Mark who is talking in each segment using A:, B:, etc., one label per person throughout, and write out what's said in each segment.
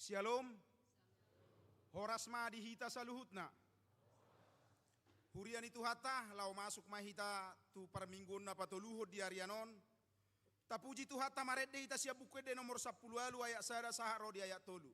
A: Shalom. Horas ma dihita sa luhutna. Hurian itu hata lau masuk mahita tu parminggun na patuluhod di arianon. Tapuji tu hata maredde hita siap buku de nomor 10 alu ayat sada saharo di ayat tolu.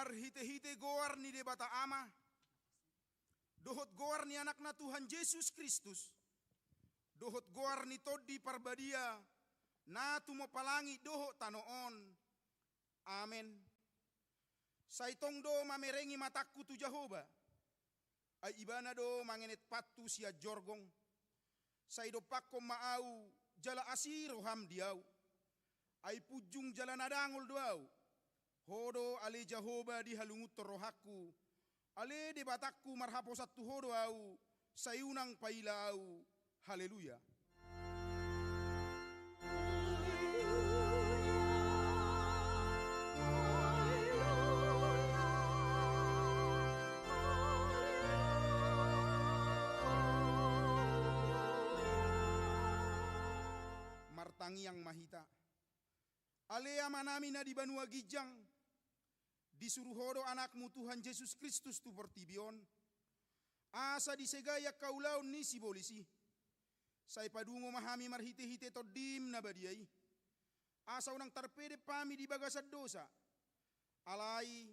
A: Hite-hite goar ni debata ama. Dohot goar ni anakna Tuhan Yesus Kristus. Dohot goar ni todi parbadia. Na tumo palangi dohot tanoon. Amen. Saitong do mamerengi mataku tu Jehovah. Ay ibana do mangenet patu sia jorgong. Saido pakko maau jala asiro ham diau. Ay pujung jala nadangol doau. Hodo ale Jehovah di halungut rohaku. Ale de batakku marhaposat tu hodo au. Sayunang paila au. Haleluya. Martangi yang mahita. Ale amanami na di Banua Gijang. Disuruh hodo anakmu Tuhan Yesus Kristus tu pertibion. Asa disegaya kaulau ni si bolisi. Say padungo mahami marhite-hite todim na badiay. Asa unang tarpede pami di bagasad dosa. Alay,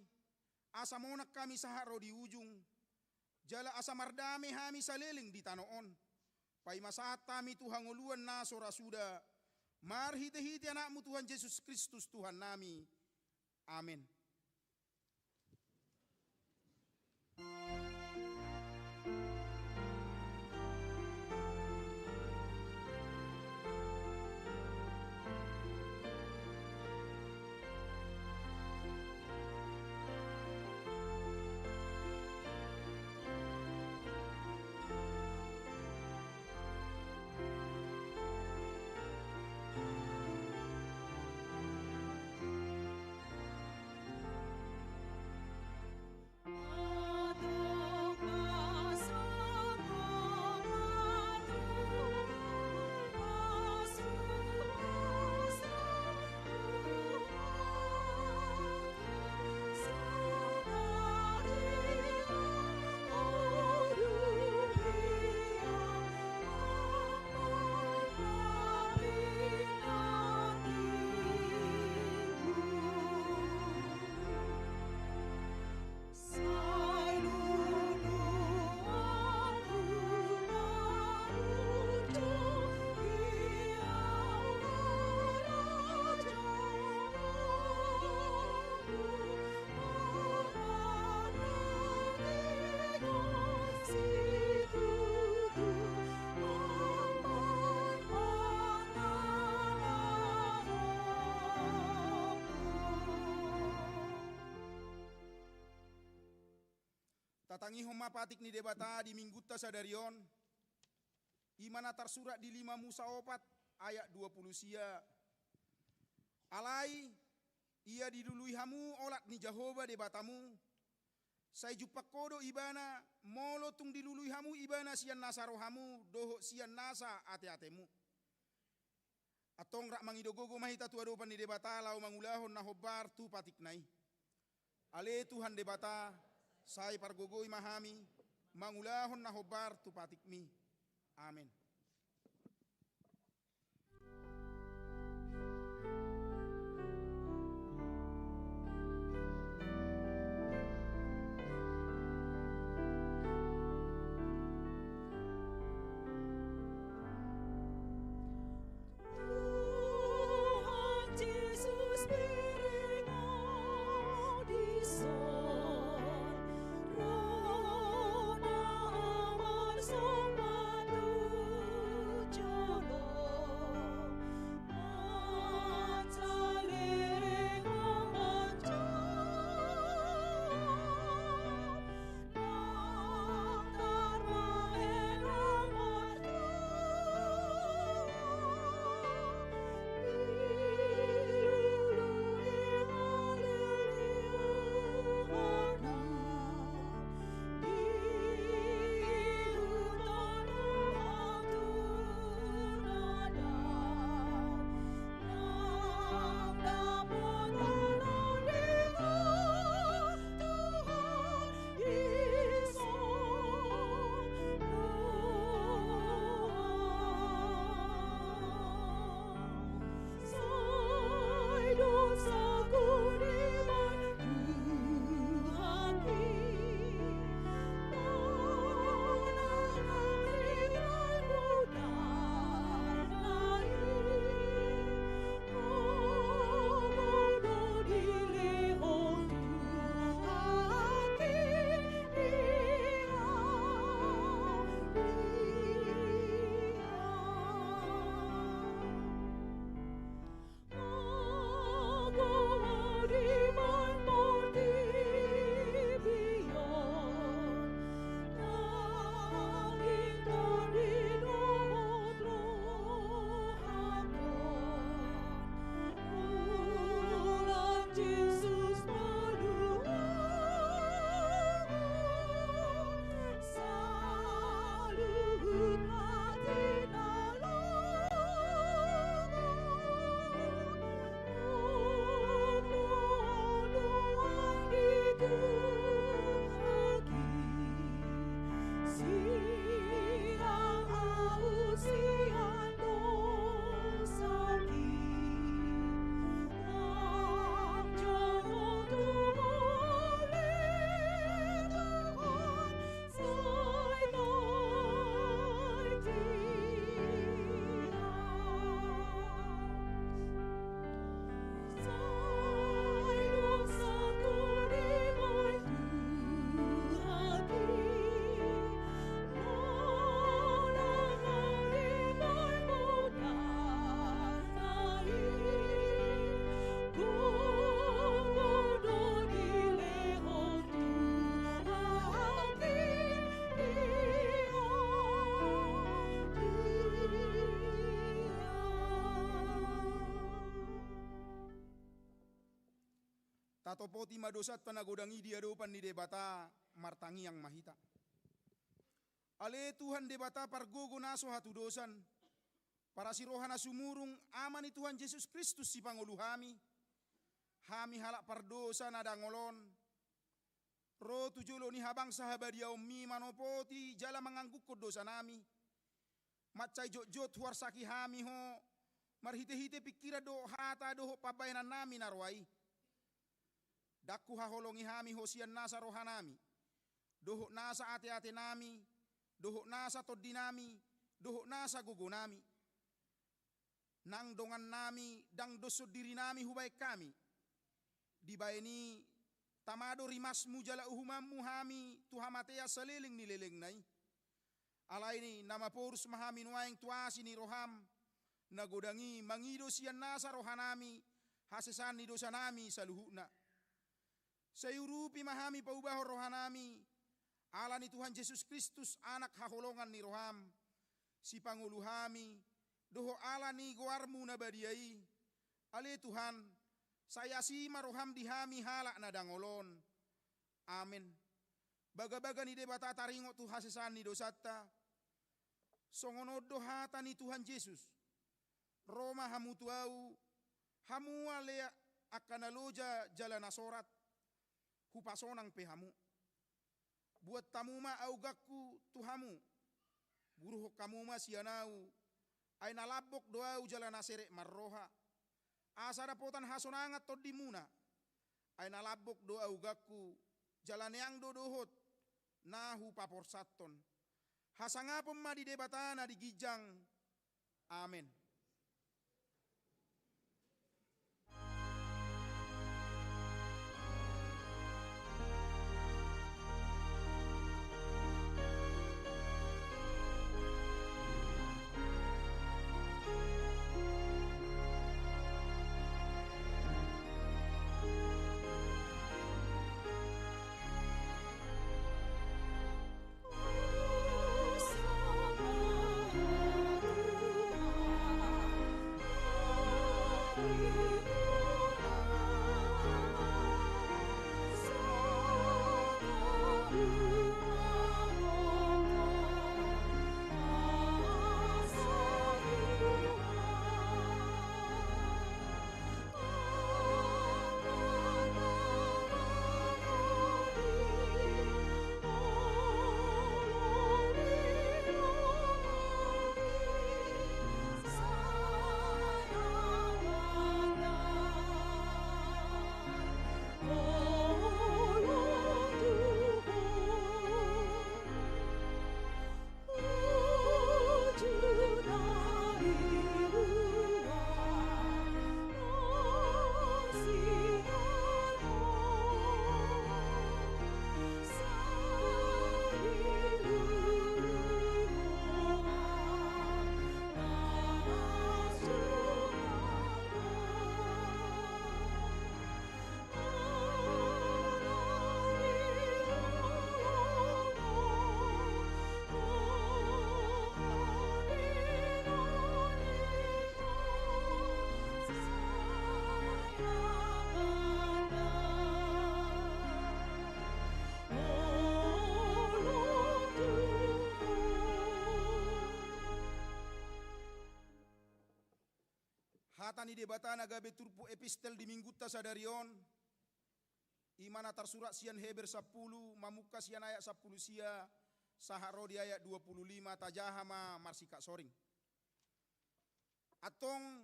A: asa monak kami saharo di ujung. Jala asa mardame hami saleling di tanoon. Pay masatami Tuhan uluan na sorasuda. Marhite-hite anakmu Tuhan Yesus Kristus Tuhan nami. Amen. Tatangi homa patik ni debata di minggutta sadarion. Imana tersurat di 5 Musa 4 ayat 20 sia. Alai ia didului hamu olat ni Jehovah debatamu. Sai jupak kodo ibana molo tung dilului hamu ibana sian nasa rohamu doho sian nasa ate-atemu. Atong rak mangidogogo mahita tu adopan ni debata lau mangulahon na hobar tu patik nai. Ale Tuhan debata sai pargogoi mahami mangulahon na hobar tu patik mi. Amin. Tatopoti madosat panagodangi di adopan ni debata martangi yang mahita. Ale Tuhan debata pargogo naso hatu dosan. Para sirohana sumurung amani Tuhan Yesus Kristus si panguluhami. Hami halak pardosa nada ngolon. Ro tujulo ni habang sahabadia ummi manopoti jala mengangguk ko dosa nami. Macai jot huarsaki hami ho. Marhite-hite pikira do hata do pabayanan nami narwai. Dakku haholongi hami hosian nasa rohanami. Dohok nasa ate-ate nami. Dohok nasa toddi nami. Dohok nasa gugu nami. Nang dongan nami dang doso diri nami hubaik kami. Dibayani tamado rimasmu jala uhumamu hami tuhamatea seliling nileleng nai. Alaini nama porus mahami nuaing tuasi ni roham. Nagodangi mangido sian nasa rohanami. Hasesan ni dosa nami saluhukna. Sayurupi mahami paubah rohanami. Ala ni Tuhan Yesus Kristus anak haholongan ni roham, si panguluhami, doho ala ni goarmu na badiai. Ale Tuhan, saya si maroham dihami halak na dangolon. Amin. Baga-baga ni debata taringo tu hasesan ni dosata. Songonod dohata ni Tuhan Yesus. Roma hamu tuau, hamu alea akanaloja jalan asorat. Hupasonang pehamu. Buat tamu ma augaku tuhamu. Buruh kamu ma sianau. Ay nalabok doau jalan aserek marroha. Asara potan hasonangat to dimuna. Ay nalabok doa ugaku. Jalan yang dodohot. Nahu paporsaton. Hasangapom ma di debatana di gijang. Amin. Hatani debata nagabe turpu epistel di mingguta sadarion. Imana tarsurat sian Heber 10, mamuka sian ayat 10 sia, saharo di ayat 25 tajahama marsika soring. Atong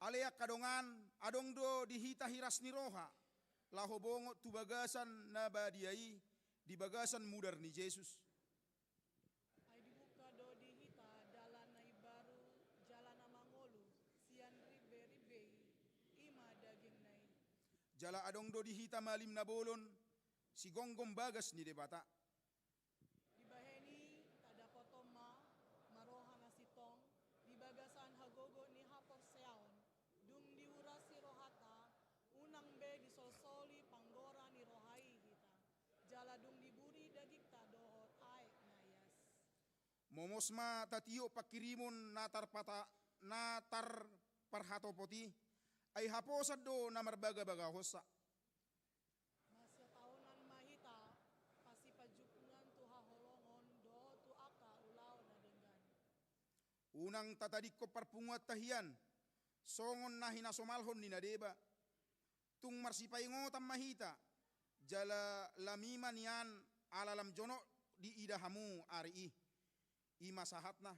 A: alea kadongan adongdo dihita hiras ni roha. Lahobongo tu bagasan na badiai di bagasan mudar ni Yesus. Jala adong do dihita malim na bolon, si gonggong bagas ni debata.
B: Dibaheni tada kotoma, maroha na sitong, dibagasan hagogo ni hapor seaon, dung diura si rohata, unang be disolsoli panggora ni rohai hita, jala dung diburi dagikta dohot ay nayas.
A: Momosma tatiyo pakirimon natar parhatopoti, ay haposad do na marbaga-baga hosa.
B: Masya tahunan mahita, pasipajukungan tuha holongon do tu aka ulaw na denggan.
A: Unang tatadik ko parpungat tahiyan, songon na hinasomalhon ni nadeba. Tung marsipaingotam mahita, jala lamiman yan alalam jono di idahamu ari ima sahat na.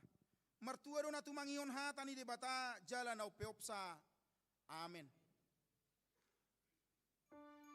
A: Martua do na tumangion hata ni debata jala na upeopsa. Amin.
C: Oh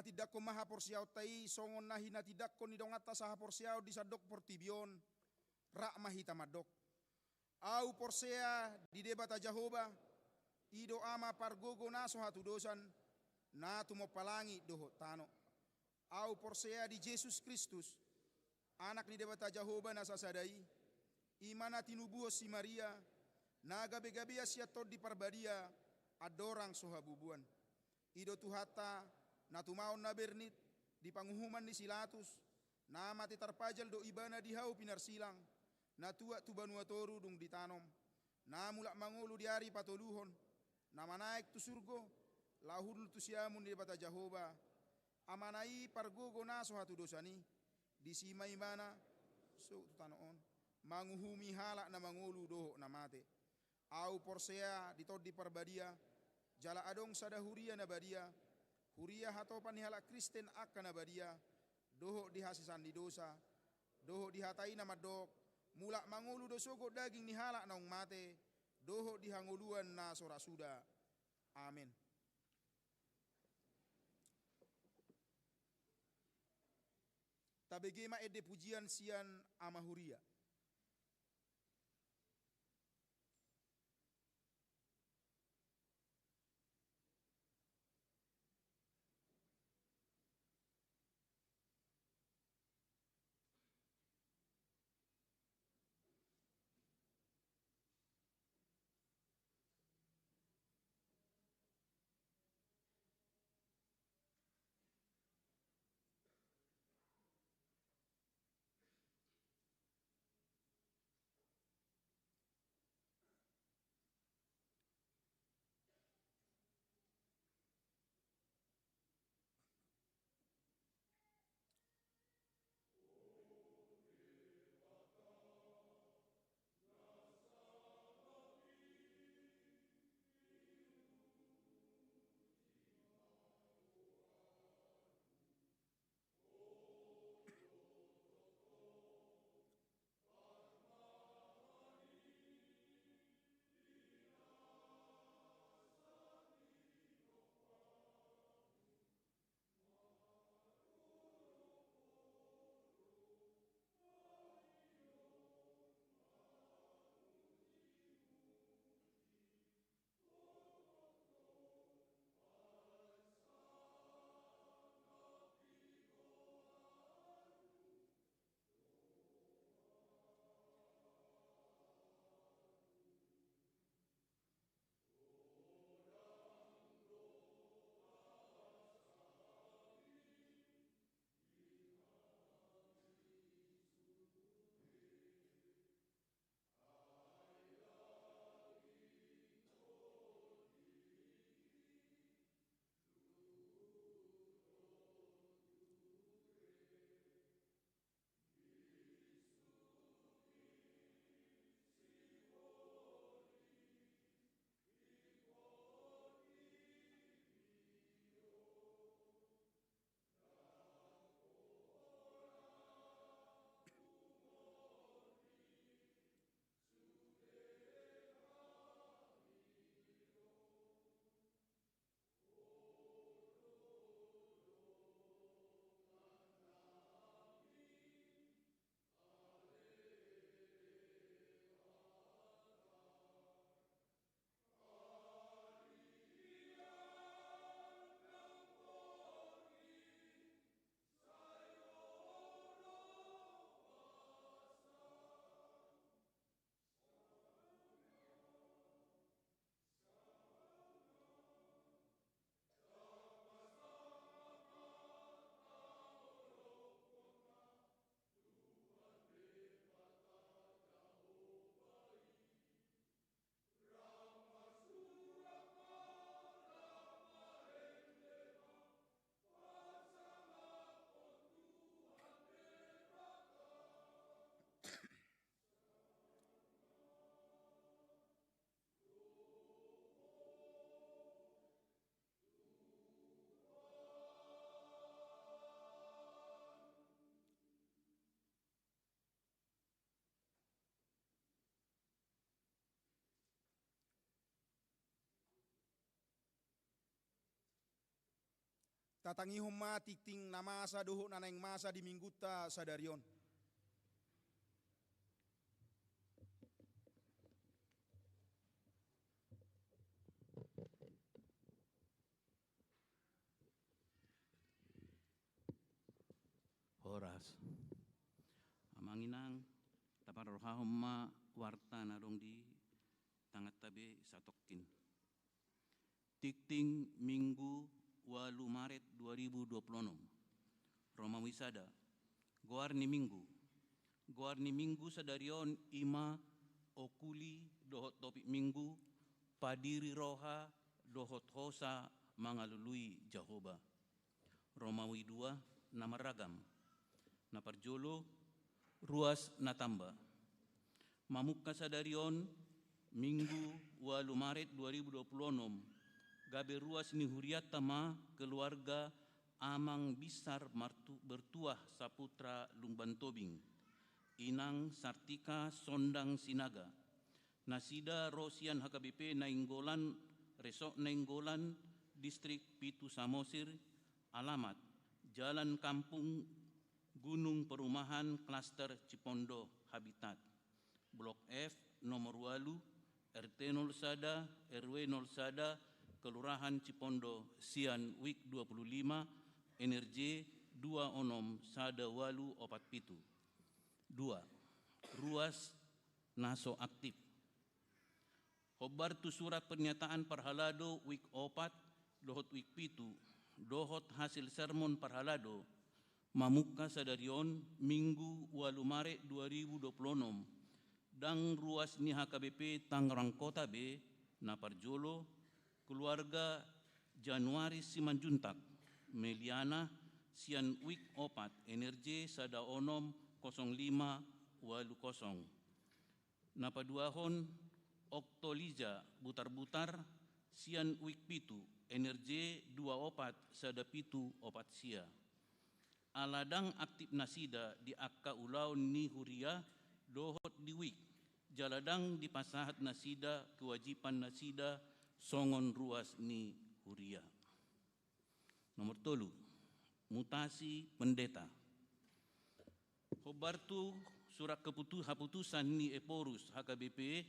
A: tidakko maha porsiao tai songon nahi na tidakko ni dongata saha porsiao di sadok portibion rak mahita madok. Au porsea di debata Jahoba ido ama pargogo naso hatu dosan na tumo palangi doho tano. Au porsea di Yesus Kristus anak ni debata Jahoba nasa sadai imana tinubuho si Maria na gabe-gabea sia tod di parbadia adorang sohabubuan. Ido tuhata na tumaon na bernit di panguhuman ni Silatus na mati tarpajal do ibana di hau pinarsilang na tua tu banua toru dung ditanom na mulak mangulu di hari patoluhon na manaik tu surgo lahul tu siamun di bata Jahoba amanai pargogo naso hatu dosani di simai mana so tu tanoon manguhumi halak na mangulu doho na mate. Au porsea di tod di parbadia jala adong sada huria na badia huria hatopan ni halak Kristen akan na badia doho di hasisan di dosa doho di hatai na madok mulak mangulu dosogo daging ni halak naung mate doho di hanguluan na sorasuda. Amin. Tabegema ede pujian sian amahuria. Tatangi homa titing namasa duhuk naneng masa di mingguta sadarion.
C: Horas. Amanginang taparohahoma warta narong di tangat tabe satokin. Tikting Minggu 8 Maret 2026. Roma Wisada. Goarni Minggu sadarion ima okuli dohot topik Minggu padiri roha dohot hosa mangalului Jahoba. Romawi 2 nama ragam. Naparjolo ruas natamba. Mamukka sadarion Minggu 8 Maret 2026. Gabe ruas ni huriata ma keluarga amang bisar bertuah saputra Lumban Tobing. Inang Sartika Sondang Sinaga. Nasida Rosian HKBP Nainggolan Resok Nainggolan Distrik Pitu Samosir. Alamat Jalan Kampung Gunung Perumahan Klaster Cipondo Habitat Blok F nomor 8 RT 01 RW 01 Kelurahan Cipondo Sian Wik 25 Energi 2 Onom Sada Walu Opat Pitu. 2. Ruas Naso Aktif. Hobar tu surat pernyataan Parhalado Wik Opat Dohot Wik Pitu Dohot hasil sermon Parhalado Mamuka sadarion Minggu 8 Maret 2026 dang ruas ni HKBP Tangerang Kota B Naparjolo keluarga Januari Simanjuntak Meliana Sian Wik Opat Energi Sada Onom 0580 Napaduahon Oktoliza Butar-Butar Sian Wik Pitu Energi 24 Sada Pitu Opat Sia. Aladang aktif nasida di akka ulau ni huria dohot di wik. Jaladang di pasahat nasida kewajiban nasida songon ruas ni huria. Nomor 3. Mutasi pendeta. Hobartu surat keputusan ni Eporus HKBP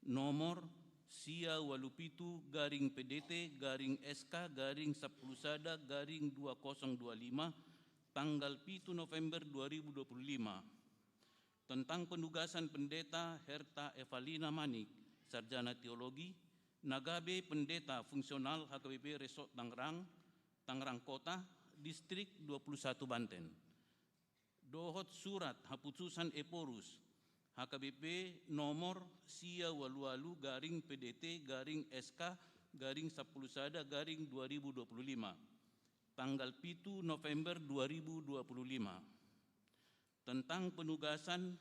C: nomor Sia Walupitu garing PDT garing SK garing 10 Sada garing 2025 tanggal 7 November 2025 tentang penugasan pendeta Herta Evalina Manik, sarjana teologi, Nagabe pendeta fungsional HKBP Resort Tangerang Kota, Distrik 21 Banten. Dohot surat haputusan Eporus HKBP nomor Sia Walu-Walu garing PDT garing SK garing 10 Sada garing 2025 tanggal 7 November 2025 tentang penugasan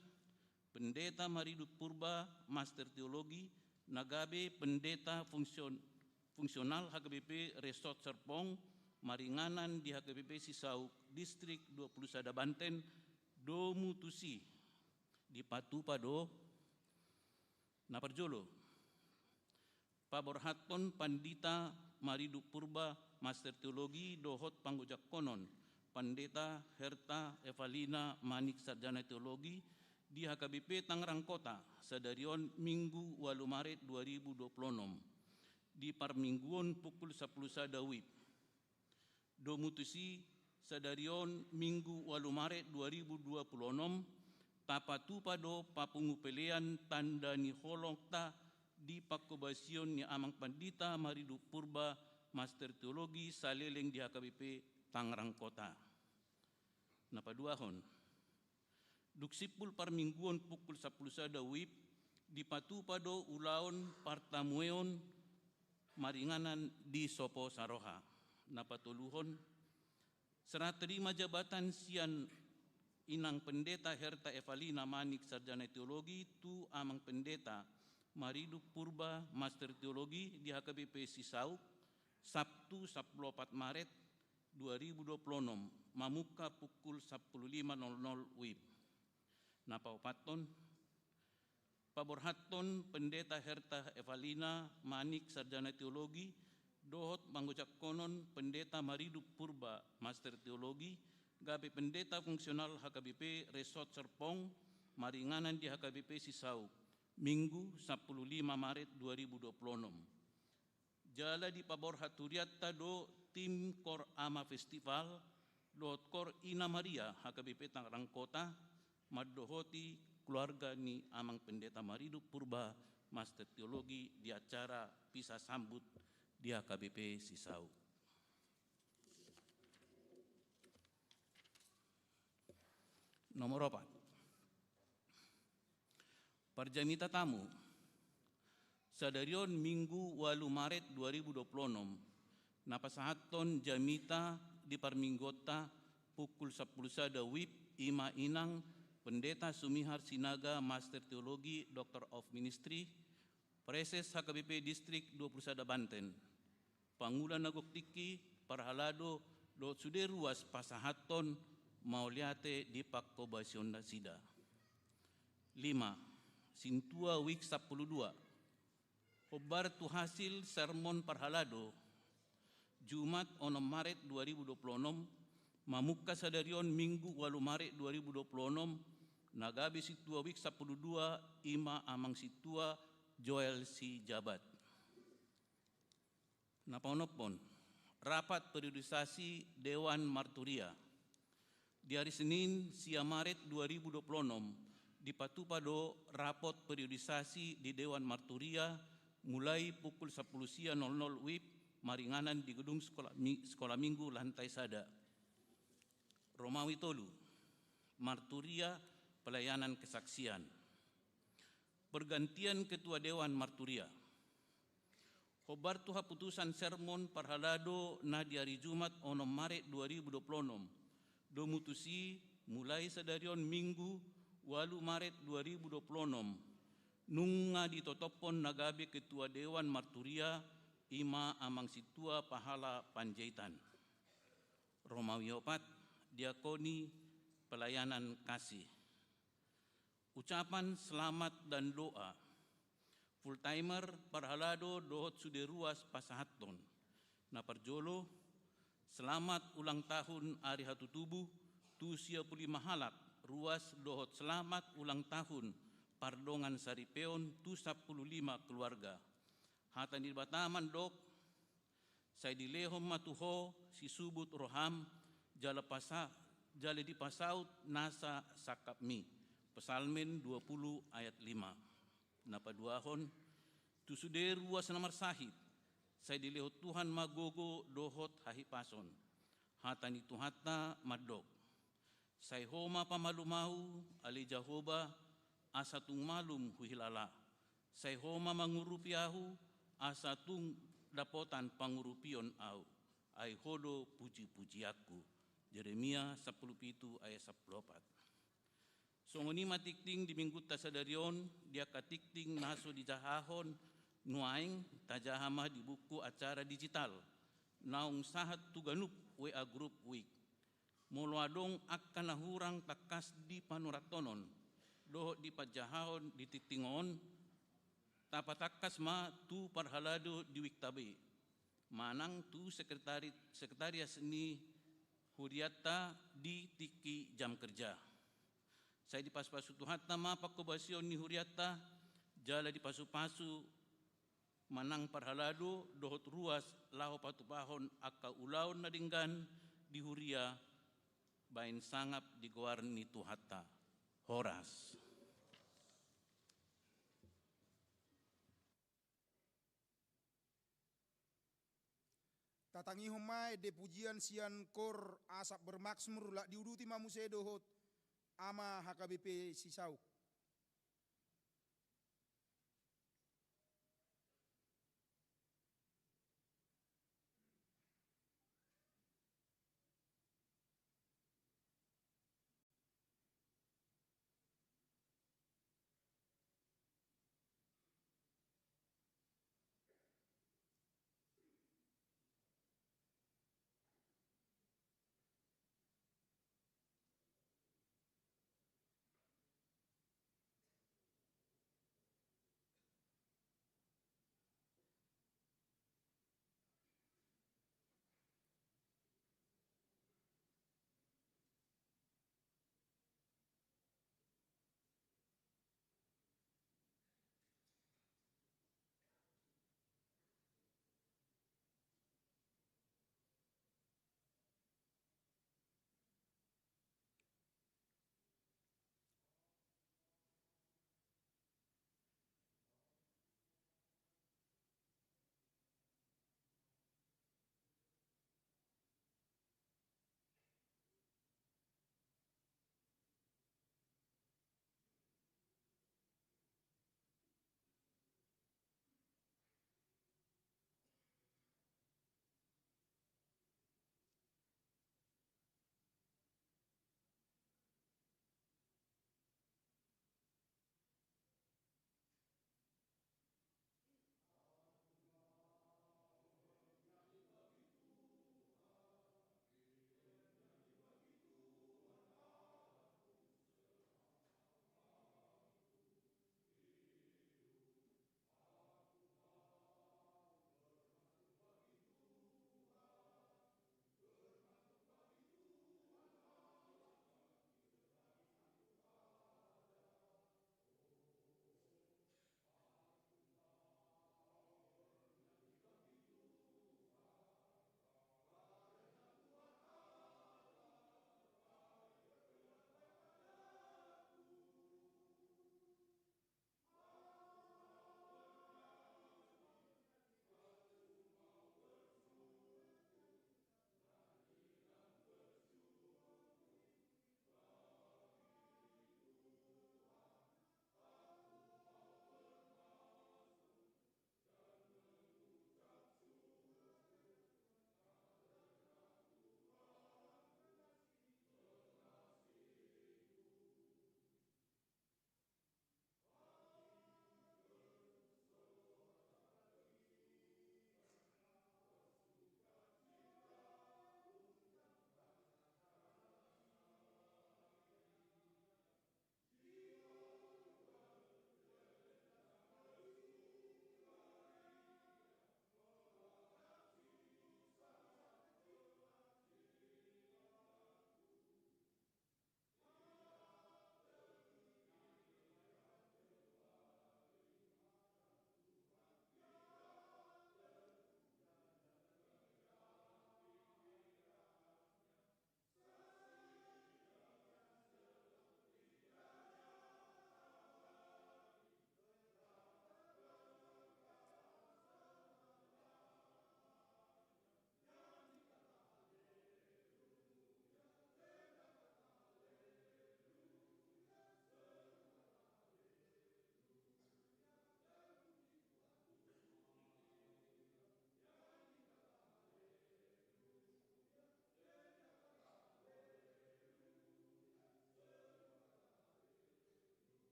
C: pendeta Maridup Purba Master Teologi Nagabe pendeta fungsional HKBP Resort Serpong Maringanan di HKBP Sisauk Distrik 20 Sada Banten Domutusi di Patupado Naparjolo Paborhaton Pandita Maridup Purba Master Teologi Dohot Panggojak Konon Pendeta Herta Evalina Manik Sarjana Teologi di HKBP Tangerang Kota sadarion Minggu 8 Maret 2026 di Parmingguon pukul 10 Sada WIB. Domutusi sadarion Minggu 8 Maret 2026 tapatupado papungupelean tanda ni holokta di pakobasion ni amang Pandita Maridup Purba Master Teologi saleleng di HKBP Tangerang Kota. Napaduahon duksipul parmingguon pukul 10 Sada WIB di patupado ulaon partamueon Maringanan di Sopo Saroha. Napatuluhon serah terima jabatan sian inang pendeta Herta Evalina Manik Sarjana Teologi tu amang pendeta Maridup Purba Master Teologi di HKBP Sisauk Sabtu 14 Maret 2026 Mamuka pukul 15.00 WIB. Napaupaton Paborhaton Pendeta Herta Evalina Manik Sarjana Teologi dohot manggojak konon Pendeta Maridup Purba, Master Teologi, gabe Pendeta Fungsional HKBP Resort Serpong, maringanan di HKBP Sisau, Minggu 15 Maret 2026. Jala di pabor haturiatta do tim Kor Ama Festival, dohot Kor Ina Maria HKBP Tangerang Kota, maddohoti keluarga ni Amang Pendeta Maridup Purba, Master Teologi di acara pisah sambut di HKBP Sisau. Nomor 4. Parjamita tamu. Sadarion Minggu 8 Maret 2026. Napasahaton jamita di Parminggota pukul 10 WIB Ima Inang Pendeta Sumihar Sinaga Master Teologi Doctor of Ministry Preses HKBP Distrik 21 Banten. Pangulan Nagoktiki Parhalado do sude ruas pasahaton mauliate di Pakkobasion Sida. 5. Sintua Week 12. Hobar tu hasil sermon Parhalado Jumat 6 Maret 2026 mamuka sadarion Minggu 8 Maret 2026 nagabe situa Week 12 Ima Amang situa Joel si Jabat. Napaunopon, rapat periodisasi Dewan Marturia. Di hari Senin, 10 Maret 2026, dipatupado rapot periodisasi di Dewan Marturia mulai pukul 10.00 WIB maringanan di gedung sekolah minggu lantai sada. Romawi Tolu, Marturia Pelayanan Kesaksian. Pergantian Ketua Dewan Marturia. Hobar tuha putusan sermon Parhalado na di hari Jumat 6 Maret 2026. Domutusi mulai sadarion Minggu 8 Maret 2026. Nunga ditotopon nagabe Ketua Dewan Marturia Ima Amang Situa Pahala Panjaitan. Romawi 4, Diakoni Pelayanan Kasih. Ucapan selamat dan doa. Full timer Parhalado dohot sude ruas pasahaton. Naparjolo, selamat ulang tahun Ari Hatu Tubuh, tu 55 halak, ruas dohot selamat ulang tahun Pardongan Saripeon, tu 15 keluarga. Hatan di Bataman dok, saya dilehom matuho, si subut roham, jala di pasaut nasa sakapmi. Pesalmen 20 ayat 5. Napaduahon, tu sude ruas namar sahid, saya dilehot Tuhan magogo dohot hahipason. Hatan itu hata madok. Saya homa pamalumahu ali Jahoba asatung malum huhilala. Saya homa mangurupiahu asatung dapotan pangurupion au. Ai hodo puji-puji aku. Jeremia 10 ayat 14. Songoni matikting di minggu tasadarion dia katikting naso di jahahon nuaing tajahamah di buku acara digital naung sahat tuganup WA Group Week. Moloadong akan nahurang takas di panuratonon doh di pajahahon di titingon tapatakas ma tu Parhalado di Wiktabe. Manang tu sekretaris ni Huriata di tiki jam kerja. Saya di pasu-pasu Tuhan nama Pakkobasion ni Huriata jala di pasu-pasu manang Parhalado dohot ruas lahu patupahon aka ulaun nadinggan di Huria bain sangap di goarni Tuhata. Horas.
A: Tatangi homai de pujian sian kor asap bermaksmur lak diuduti mamuse dohot ama HKBP Sisau.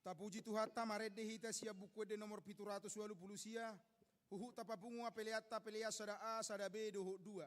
A: Tapuji Tuhan tamarede hita sia buku de nomor 780 sia. Huhu tapapungu apeleata pelea sada A sada B doho 2.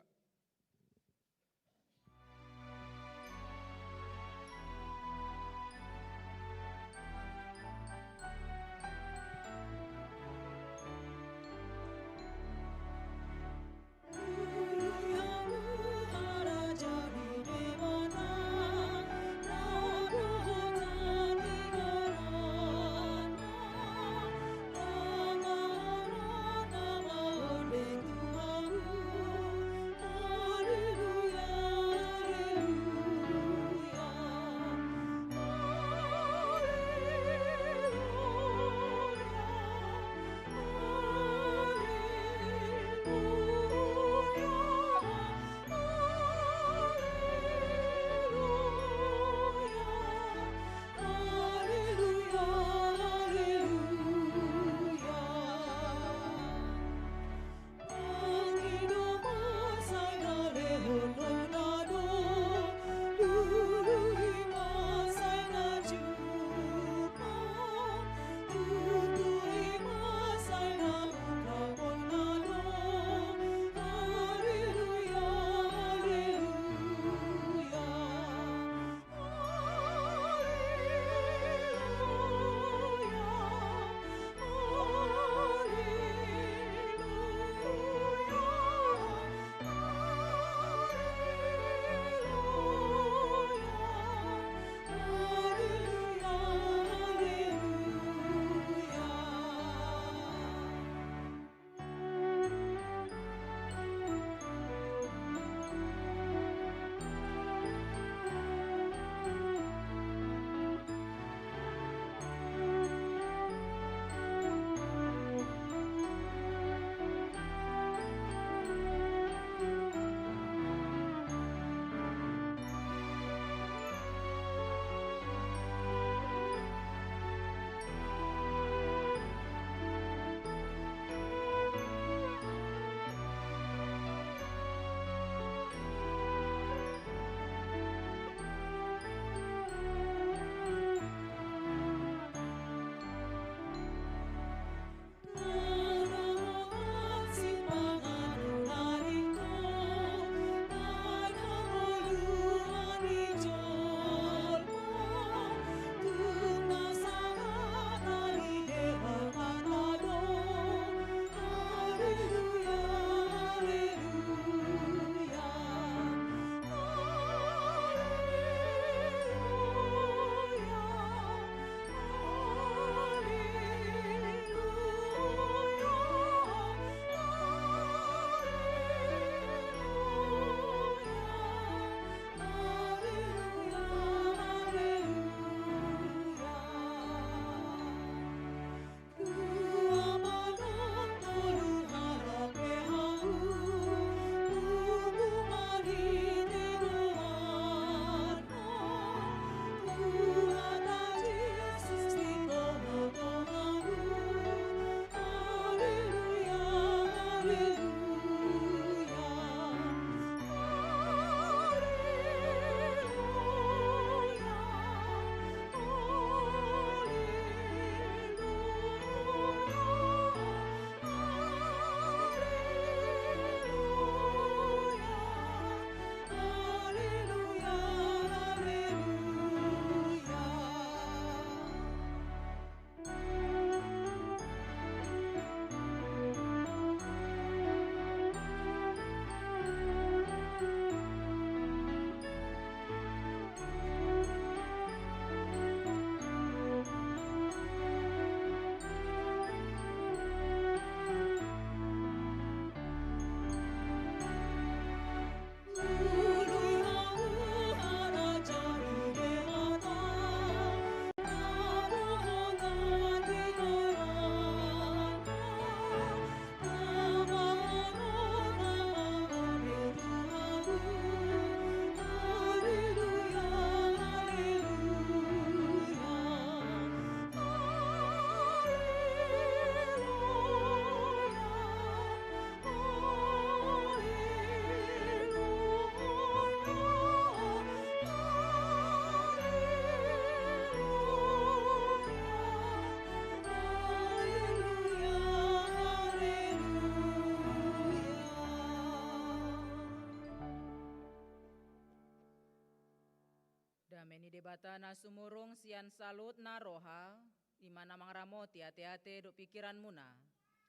D: Dameni debata na sumurung sian salut na roha, imana mangramoti ate-ate do pikiran muna,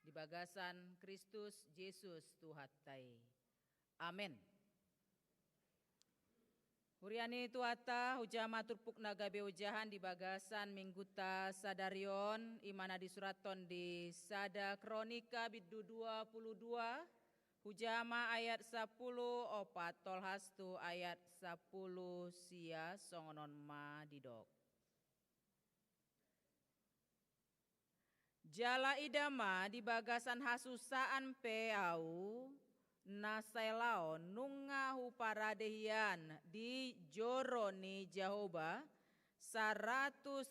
D: di bagasan Kristus Yesus Tuhatai. Amen. Huriani tuata hujama turpuk nagabe ujahan di bagasan mingguta sadarion imana disuraton di sada kronika bidu 22 hujama ayat 10 opat tolhastu ayat 10 sia songonon ma didok. Jala idama di bagasan hasusaan peau nasailaon nunga huparadehian di joroni Jahoba 100.000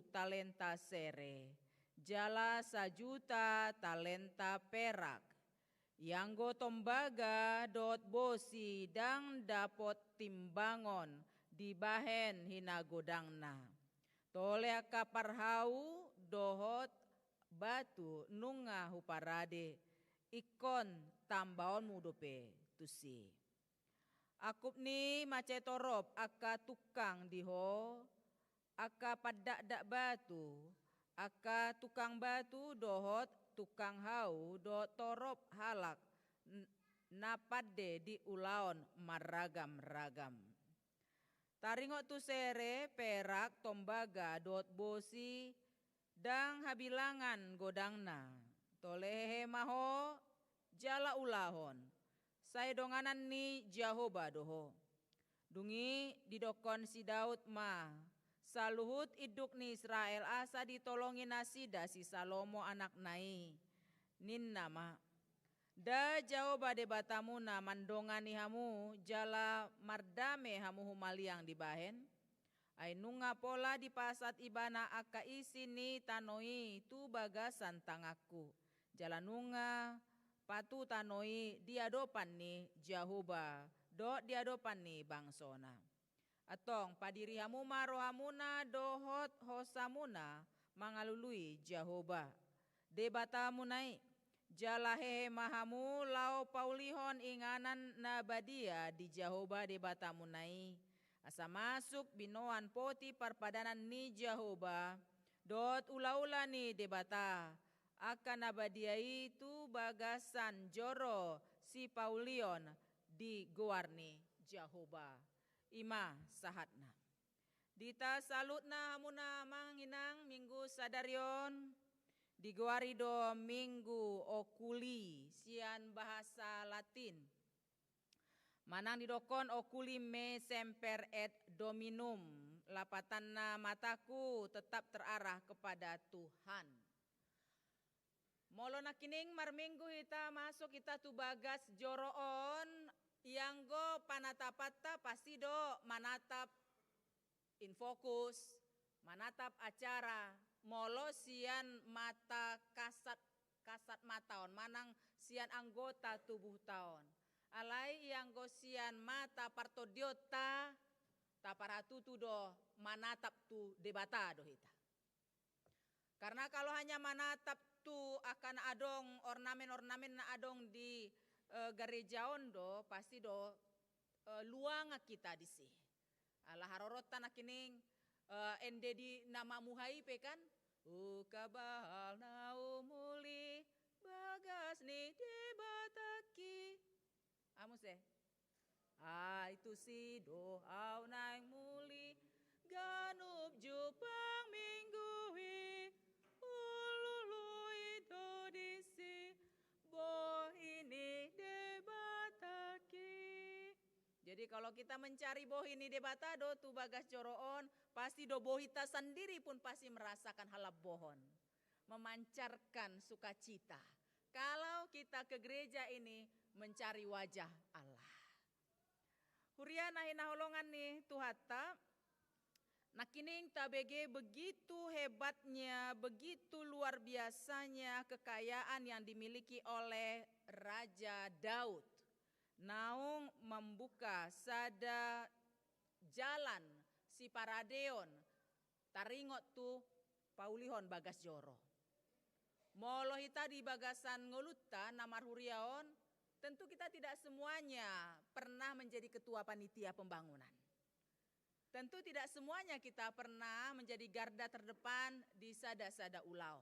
D: talenta sere, jala 1 juta talenta perak. Yang go tombaga dot bosi dang dapot timbangon di bahen hinagodangna. Tole kaparhau dohot batu nunga huparade ikon tambaon mudope tusi. Akup ni macetorop aka tukang diho, aka padak-dak batu, aka tukang batu dohot tukang hau do torop halak napade di ulaon maragam-ragam. Taringot tu sere perak tombaga dot bosi dang habilangan godangna. Tolehe maho jala ulahon. Saya donganan ni Jahoba doho. Dungi didokon si Daud ma. Saluhut iduk ni Israel asa ditolongi nasida si Salomo anak nai. Ninna ma. Da Jahoba debatamuna mandongani hamu jala mardame hamu humaliang di bahen. Ay nunga pola di pasat ibana aka isi ni tanoi tu bagasan tangaku. Jalanunga patu tanoi diadopan ni Jahoba do diadopan ni bangsona. Atong padiri hamu marohamuna dohot hosamuna mangalului Jahoba. Debata munai jalahehe mahamu lau paulihon inganan nabadia di Jahoba debata munai. Asa masuk binoan poti parpadanan ni Jahoba dot ula-ula ni debata. Akan nabadia itu bagasan joro si Paulion di Guarni Jahoba. Ima sahatna. Dita salutna hamuna manginang minggu sadarion. Di Guarido minggu okuli sian bahasa Latin. Manang didokon okuli me semper et dominum. Lapatanna mataku tetap terarah kepada Tuhan. Molo nakining marminggu kita masuk kita tu bagas joroon yang go panatapata pasti do manatap infokus, manatap acara, molo sian mata kasat mataon, manang sian anggota tubuh taon. Alai yang go sian mata partodiota taparatu tu do manatap tu debata do hita. Karena kalau hanya manatap tu akan adong ornamen-ornamen na adong di garejaon do pasti do luang kita di si. Ala harorotan nakining ende di nama muhai pe kan. Ukabahal na umuli bagas ni debataki. Amuse. Itu si dohau naing muli ganup jupang mingguhi. Disi boh ini debataki. Jadi kalau kita mencari boh ini debata do tu bagas joroon pasti do bohita sendiri pun pasti merasakan halap bohon, memancarkan sukacita. Kalau kita ke gereja ini mencari wajah Allah. Huriana hinaholongan nih Tuhata. Nakining tabege begitu hebatnya, begitu luar biasanya kekayaan yang dimiliki oleh Raja Daud. Naung membuka sada jalan si paradeon taringot tu paulihon bagas joro. Molo hita di bagasan ngoluta namar huriaon, tentu kita tidak semuanya pernah menjadi ketua panitia pembangunan. Tentu tidak semuanya kita pernah menjadi garda terdepan di sada-sada ulau.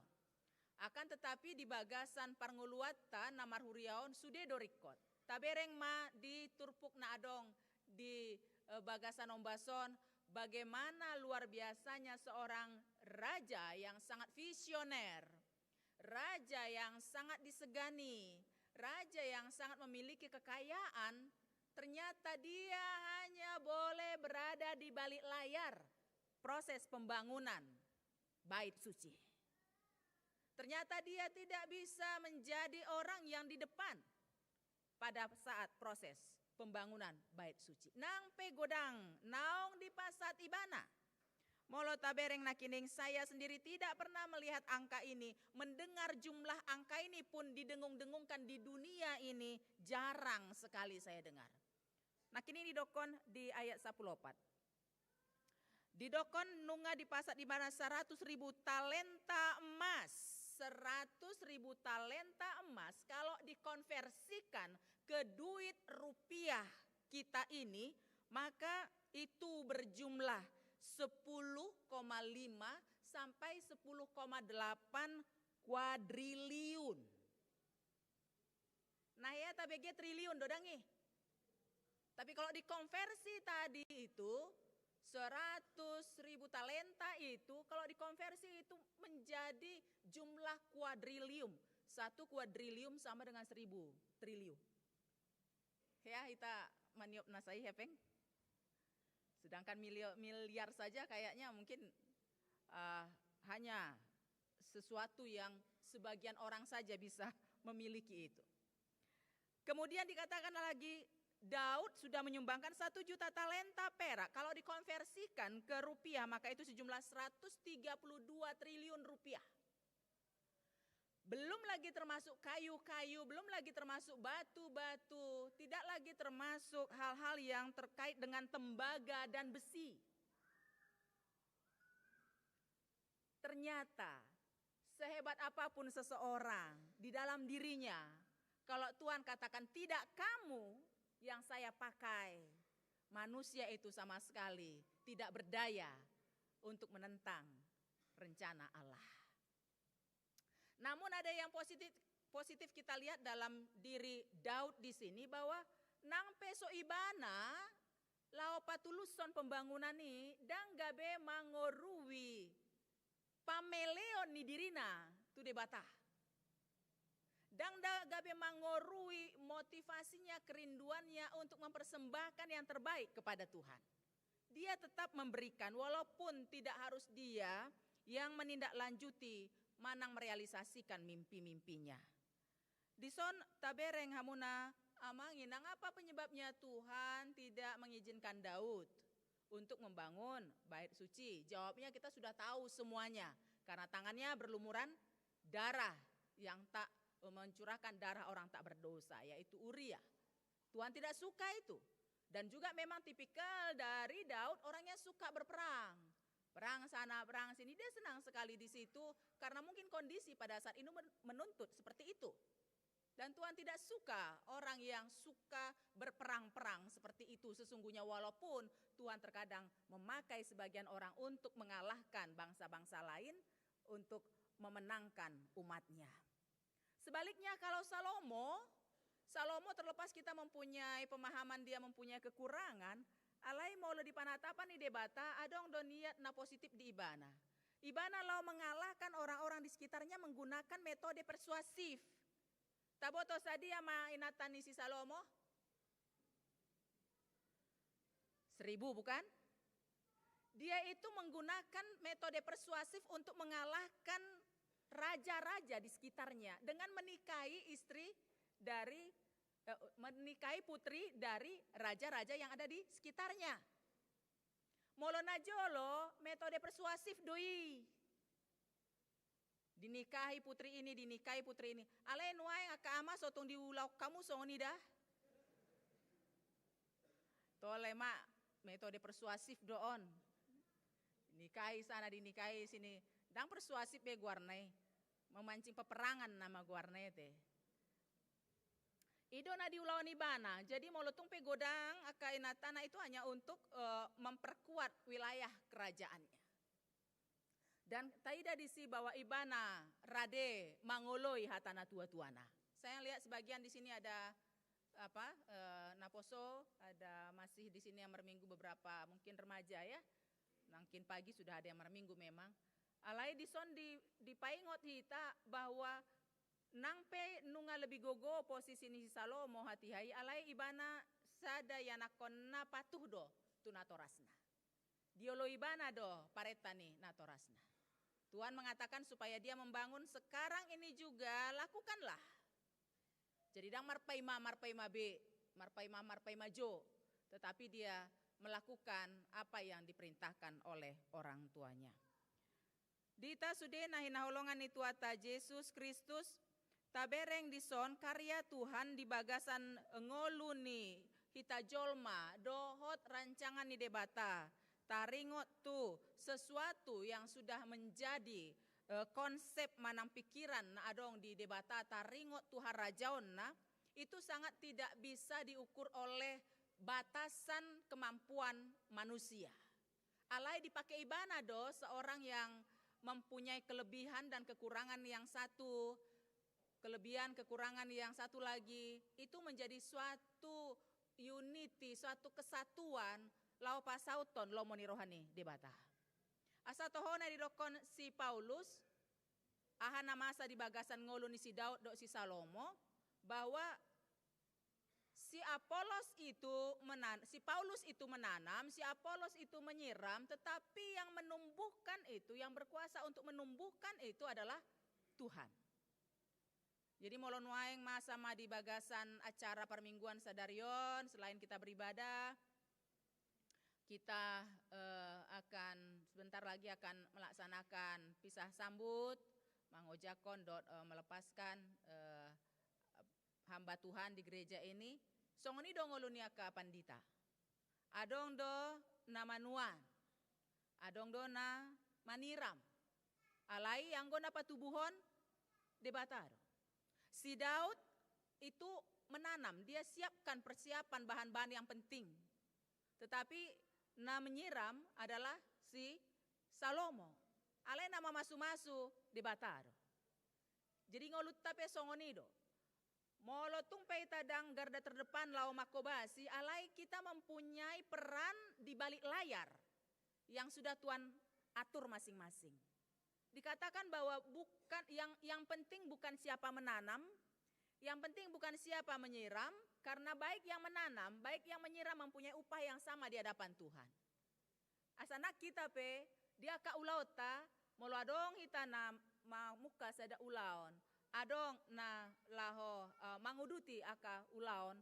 D: Akan tetapi di bagasan parnguluatan namar huriaon sude dorikot. Tabereng ma di turpuk na adong di bagasan ombason, bagaimana luar biasanya seorang raja yang sangat visioner, raja yang sangat disegani, raja yang sangat memiliki kekayaan, ternyata dia hanya boleh berada di balik layar proses pembangunan bait suci. Ternyata dia tidak bisa menjadi orang yang di depan pada saat proses pembangunan bait suci. Nang pegodang, naong di pasat ibana. Molo tabereng nakining, saya sendiri tidak pernah melihat angka ini. Mendengar jumlah angka ini pun didengung-dengungkan di dunia ini, jarang sekali saya dengar. Nakini didokon di ayat 14. Didokon nunga di pasat ibana 100.000 talenta emas. 100.000 talenta emas kalau dikonversikan ke duit rupiah kita ini, maka itu berjumlah 10,5 sampai 10,8 kuadriliun. Nah ya tabege triliun dodangi. Tapi kalau dikonversi tadi itu 100.000 talenta itu kalau dikonversi itu menjadi jumlah kuadrilium. 1 kuadrilium sama dengan 1.000 triliun. Ya, kita maniop nasai hepeng. Sedangkan miliar saja kayaknya mungkin hanya sesuatu yang sebagian orang saja bisa memiliki itu. Kemudian dikatakan lagi Daud sudah menyumbangkan 1 juta talenta perak. Kalau dikonversikan ke rupiah maka itu sejumlah 132 triliun rupiah. Belum lagi termasuk kayu-kayu, belum lagi termasuk batu-batu, tidak lagi termasuk hal-hal yang terkait dengan tembaga dan besi. Ternyata sehebat apapun seseorang di dalam dirinya, kalau Tuhan katakan tidak kamu yang saya pakai, manusia itu sama sekali tidak berdaya untuk menentang rencana Allah. Namun ada yang positif kita lihat dalam diri Daud di sini bahwa nang peso ibana lao patuluson pembangunan ni dang gabe mangorui pameleon ni dirina tu debata. Dang gabe mangorui motivasinya, kerinduannya untuk mempersembahkan yang terbaik kepada Tuhan. Dia tetap memberikan walaupun tidak harus dia yang menindaklanjuti manang merealisasikan mimpi-mimpinya. Dison tabereng hamuna amangin, nang apa penyebabnya Tuhan tidak mengizinkan Daud untuk membangun bait suci? Jawabnya kita sudah tahu semuanya, karena tangannya berlumuran darah yang tak mencurahkan darah orang tak berdosa, yaitu Uria. Tuhan tidak suka itu. Dan juga memang tipikal dari Daud, orangnya suka berperang. Perang sana, perang sini, dia senang sekali di situ karena mungkin kondisi pada saat ini menuntut seperti itu. Dan Tuhan tidak suka orang yang suka berperang-perang seperti itu sesungguhnya, walaupun Tuhan terkadang memakai sebagian orang untuk mengalahkan bangsa-bangsa lain untuk memenangkan umatnya. Sebaliknya kalau Salomo terlepas kita mempunyai pemahaman dia mempunyai kekurangan, alai mau di panatapan di debata adong doniat na positif di Ibana. Ibana lau mengalahkan orang-orang di sekitarnya menggunakan metode persuasif. Taboto sadia ma inatani si Salomo? 1000 bukan? Dia itu menggunakan metode persuasif untuk mengalahkan raja-raja di sekitarnya dengan menikahi menikahi putri dari raja-raja yang ada di sekitarnya. Molo najolo metode persuasif doi. Dinikahi putri ini. Ale nuai aka ama sotong diulau kamu soni dah. Tole mak metode persuasif doon. Dinikahi sana, dinikahi sini. Dang persuasif be guarnai. Memancing peperangan nama guarnai teh. Ido na diulawan ibana, jadi molotung pe godang aka ina tanah itu hanya untuk memperkuat wilayah kerajaannya. Dan taida disi bahwa ibana rade mangoloi hatana tua-tuana. Saya lihat sebagian di sini ada naposo, ada masih di sini yang merminggu beberapa, mungkin remaja ya. Mungkin pagi sudah ada yang merminggu memang. Alai dison di paingot hita bahwa nangpe nunga lebih gogo posisi ni Salomo hati hai alai ibana sada yanakon na patuh do tunatorasna. Diolo ibana do paretani natorasna. Tuhan mengatakan supaya dia membangun sekarang ini juga lakukanlah. Jadi dang marpaima B, marpaima Jo. Tetapi dia melakukan apa yang diperintahkan oleh orang tuanya. Dita sude nahinaholongan itu ata Yesus Kristus tabereng dison karya Tuhan di bagasan ngoluni hita jolma dohot rancangan ni debata. Taringot tu sesuatu yang sudah menjadi konsep manang pikiran na adong di debata taringot tu harajaon na itu sangat tidak bisa diukur oleh batasan kemampuan manusia. Alai dipakai ibana do seorang yang mempunyai kelebihan dan kekurangan yang satu, kelebihan kekurangan yang satu lagi itu menjadi suatu unity, suatu kesatuan. Lau pasauton lo moni rohani debata. Asa tohona didokon si Paulus, ahana masa di bagasan ngolu ni si Daud do si Salomo, bahwa si Apolos itu si Paulus itu menanam, si Apolos itu menyiram, tetapi yang menumbuhkan itu, yang berkuasa untuk menumbuhkan itu adalah Tuhan. Jadi molon waeng masa ma di bagasan acara permingguan Sadarion, selain kita beribadah, kita akan sebentar lagi akan melaksanakan pisah sambut, Mang Ojakon melepaskan hamba Tuhan di gereja ini. Songoni do ngolunia ka pandita. Adong do na manuan. Adong do na maniram. Alai anggo na patubuhon debataro. Si Daud itu menanam, dia siapkan persiapan bahan-bahan yang penting. Tetapi na menyiram adalah si Salomo. Alai nama masu-masu debataro. Jadi ngolut tape songonido. Molotung pe tadang garda terdepan lau makobasi, alai kita mempunyai peran di balik layar yang sudah Tuhan atur masing-masing. Dikatakan bahwa bukan yang penting bukan siapa menanam, yang penting bukan siapa menyiram, karena baik yang menanam, baik yang menyiram mempunyai upah yang sama di hadapan Tuhan. Asanak kita pe, dia ka ulauta, molo adong hita na muka sada ulaon, adong na laho manguduti aka ulaon,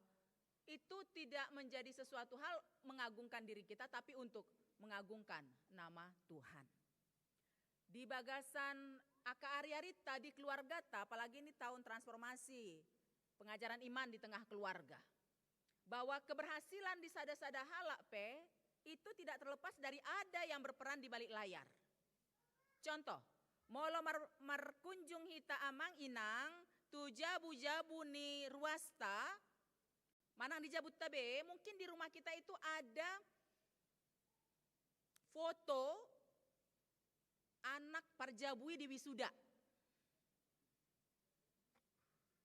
D: itu tidak menjadi sesuatu hal mengagungkan diri kita, tapi untuk mengagungkan nama Tuhan. Di bagasan aka ariarita di keluarga ta, apalagi ini tahun transformasi, pengajaran iman di tengah keluarga. Bahwa keberhasilan di sada-sada halak pe, itu tidak terlepas dari ada yang berperan di balik layar. Contoh, molo markunjung hita amang inang, tu jabu-jabu ni ruasta, manang di jabut tabe, mungkin di rumah kita itu ada foto anak parjabui di wisuda.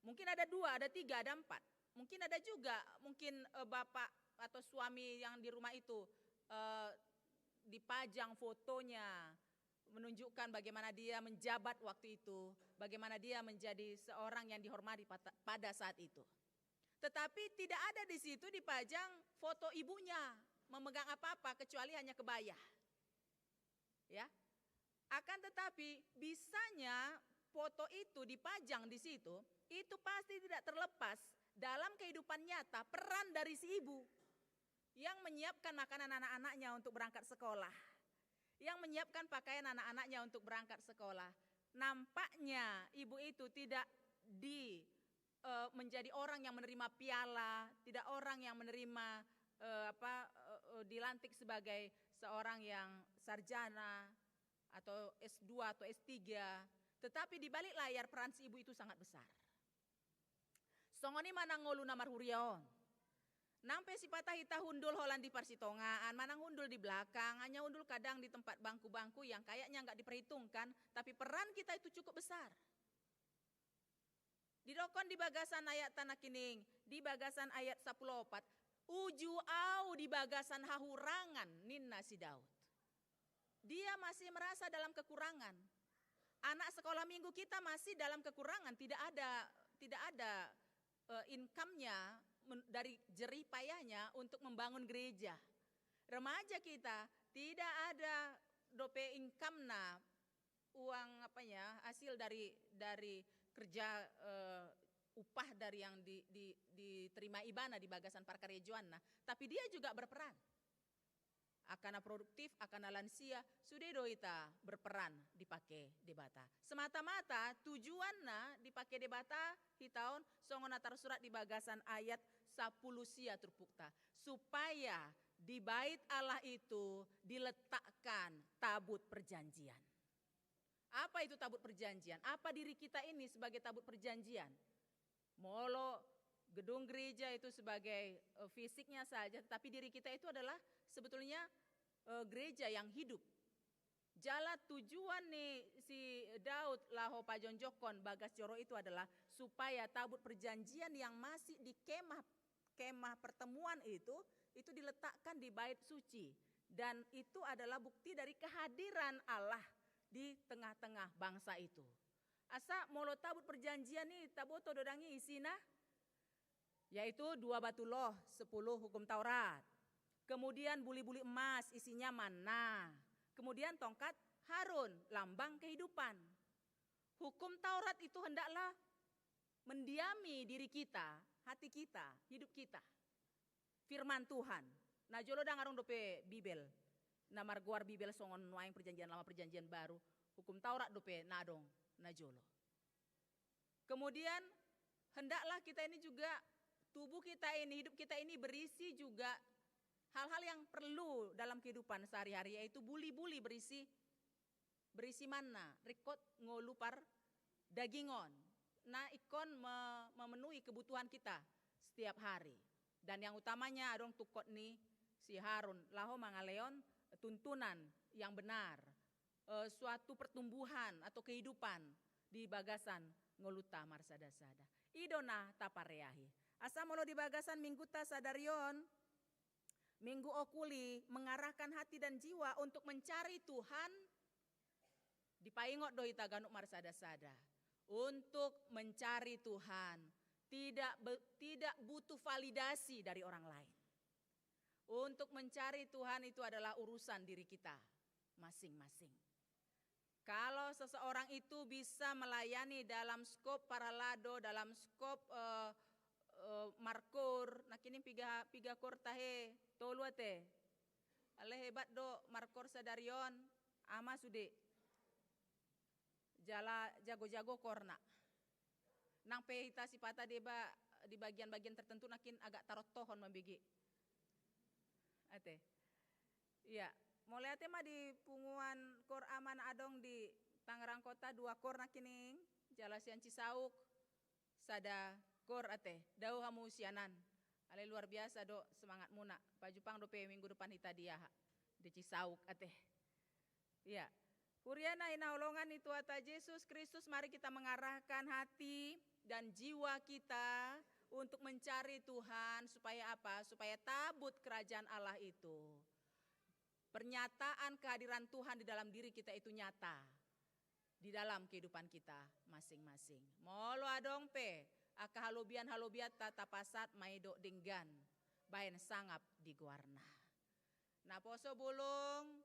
D: Mungkin ada 2, ada 3, ada 4. Mungkin ada juga, mungkin bapak atau suami yang di rumah itu dipajang fotonya, menunjukkan bagaimana dia menjabat waktu itu, bagaimana dia menjadi seorang yang dihormati pada saat itu. Tetapi tidak ada di situ dipajang foto ibunya memegang apa-apa kecuali hanya kebaya. Ya. Akan tetapi bisanya foto itu dipajang di situ, itu pasti tidak terlepas dalam kehidupan nyata peran dari si ibu yang menyiapkan makanan anak-anaknya untuk berangkat sekolah, yang menyiapkan pakaian anak-anaknya untuk berangkat sekolah. Nampaknya ibu itu tidak menjadi orang yang menerima piala, tidak orang yang menerima dilantik sebagai seorang yang sarjana atau S2 atau S3, tetapi di balik layar peran si ibu itu sangat besar. Songoni manang ngolu na marhurion. Nampe si patah ita hundul holan di persitongaan, manang hundul di belakang, hanya hundul kadang di tempat bangku-bangku yang kayaknya nggak diperhitungkan, tapi peran kita itu cukup besar. Didokon di bagasan ayat tanah kining, di bagasan ayat 14, uju au di bagasan hahurangan ninna si Daud. Dia masih merasa dalam kekurangan. Anak sekolah minggu kita masih dalam kekurangan, tidak ada income-nya dari jerih payahnya untuk membangun gereja. Remaja kita tidak ada dope income uang hasil dari kerja upah dari yang diterima Ibana di bagasan Parkarejoan. Tapi dia juga berperan. Akana produktif, akana lansia, sudah doita berperan dipakai debata. Semata-mata tujuannya dipakai debata hitaun songona surat di bagasan ayat 10 sia terpukta. Supaya di bait Allah itu diletakkan tabut perjanjian. Apa itu tabut perjanjian? Apa diri kita ini sebagai tabut perjanjian? Molo gedung gereja itu sebagai fisiknya saja, tapi diri kita itu adalah sebetulnya gereja yang hidup. Jala tujuan nih si Daud laho pajonjokon bagas joro itu adalah supaya tabut perjanjian yang masih di kemah pertemuan itu diletakkan di bait suci, dan itu adalah bukti dari kehadiran Allah di tengah-tengah bangsa itu. Asa molo tabut perjanjian nih taboto dodangi isina yaitu 2 batu loh, 10 hukum Taurat. Kemudian buli-buli emas isinya manna. Kemudian tongkat Harun, lambang kehidupan. Hukum Taurat itu hendaklah mendiami diri kita, hati kita, hidup kita. Firman Tuhan. Nah jolo dangarong dope Bibel. Namar guar Bibel songon nuaing perjanjian lama perjanjian baru. Hukum Taurat dope nadong, najolo. Kemudian hendaklah kita ini juga tubuh kita ini, hidup kita ini berisi juga hal-hal yang perlu dalam kehidupan sehari-hari, yaitu buli-buli berisi mana, rekod ngolupar dagingon. Nah ikon memenuhi kebutuhan kita setiap hari. Dan yang utamanya adong tukot nih si Harun, laho mangaleon tuntunan yang benar, suatu pertumbuhan atau kehidupan di bagasan ngoluta marsada-sada. Idona tapareahi. Asa molo di bagasan mingguta sadarion, minggu okuli mengarahkan hati dan jiwa untuk mencari Tuhan. Dipaingot doi taganuk marsada-sada. Untuk mencari Tuhan, tidak butuh validasi dari orang lain. Untuk mencari Tuhan itu adalah urusan diri kita masing-masing. Kalau seseorang itu bisa melayani dalam skop paralado, dalam skop markor, nak kini piga kor tahe tolu ate. Ale hebat do markor sadarion, ama sude. Jala jago-jago korna. Nang pehita sipata deba di bagian-bagian tertentu nakin agak tarot tohon membigi. Ate. Iya, mulai ate mah di punguan kor aman adong di Tangerang Kota 2 kor nakining, Jalasian Cisauk, sada kor ate, dau hamu usianan. Ale luar biasa do semangat muna. Pajupang do pe minggu depan hita dia di Cisauk ate. Iya. Kuriana inaulongan itu ata Yesus Kristus, mari kita mengarahkan hati dan jiwa kita untuk mencari Tuhan supaya apa? Supaya tabut kerajaan Allah itu. Pernyataan kehadiran Tuhan di dalam diri kita itu nyata. Di dalam kehidupan kita masing-masing. Molo adong pe, aka halobiat tatapasat maido dinggan. Bayan sangap di guarna. Nah poso bulung,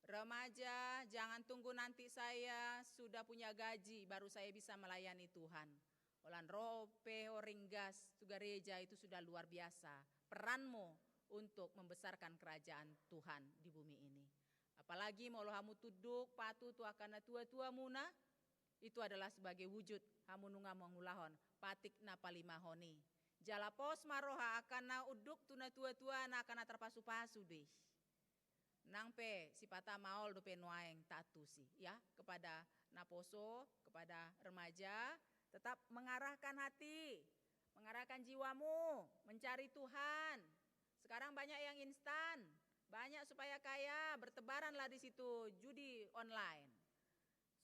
D: remaja, jangan tunggu nanti saya sudah punya gaji baru saya bisa melayani Tuhan. Olan rope oringgas tu gereja itu sudah luar biasa. Peranmu untuk membesarkan kerajaan Tuhan di bumi ini. Apalagi mau hamu tuduk patu tu akan tua-tua muna, itu adalah sebagai wujud hamu nunga mangulahon patik na palimahoni. Jalapos maroha akan na uduk tuna tua-tua na akan terpasu-pasu deh. Nangpe si pata maol dope nuaeng tatu sih ya, kepada naposo, kepada remaja, tetap mengarahkan hati, mengarahkan jiwamu, mencari Tuhan. Sekarang banyak yang instan, banyak supaya kaya, bertebaranlah di situ judi online.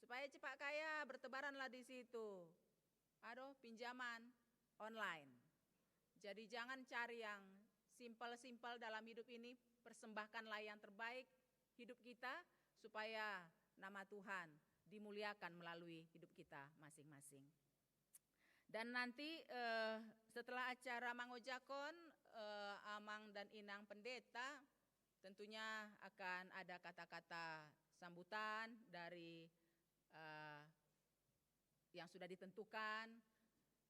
D: Supaya cepat kaya, bertebaranlah di situ. Aduh, pinjaman online. Jadi jangan cari yang simpel-simpel dalam hidup ini, persembahkanlah yang terbaik hidup kita supaya nama Tuhan dimuliakan melalui hidup kita masing-masing. Dan nanti setelah acara Mangojakon, Amang dan Inang Pendeta tentunya akan ada kata-kata sambutan dari yang sudah ditentukan.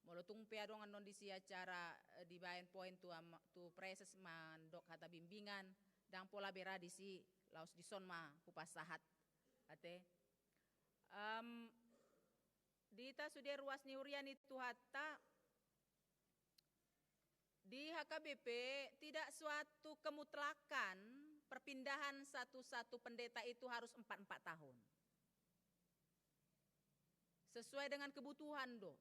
D: Molotung piadong anon di si acara di bayan poin tu preses mandok hata bimbingan dan pola bera di si laus di son ma kupasahat ate. Dita sudah ruas niurian itu hatta di HKBP tidak suatu kemutlakan perpindahan satu-satu pendeta itu harus 4 tahun. Sesuai dengan kebutuhan do.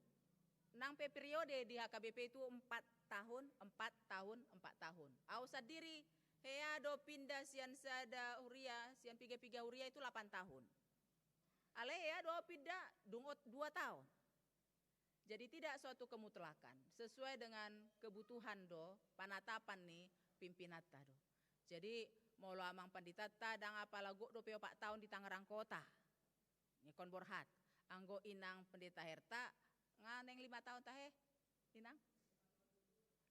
D: Nang periode di HKBP itu 4 tahun. Au sadiri hea do pindah sian sada uria, sian piga uria itu 8 tahun. Ale ya do pindah dungot 2 tahun. Jadi tidak suatu kemutlakan. Sesuai dengan kebutuhan do, panatapan nih pimpinata do. Jadi mau lo amang panditata dang apa lagu do peo 4 tahun di Tangerang Kota. Ngikon borhat. Anggo inang pendeta Herta nganeng 5 tahun tahe inang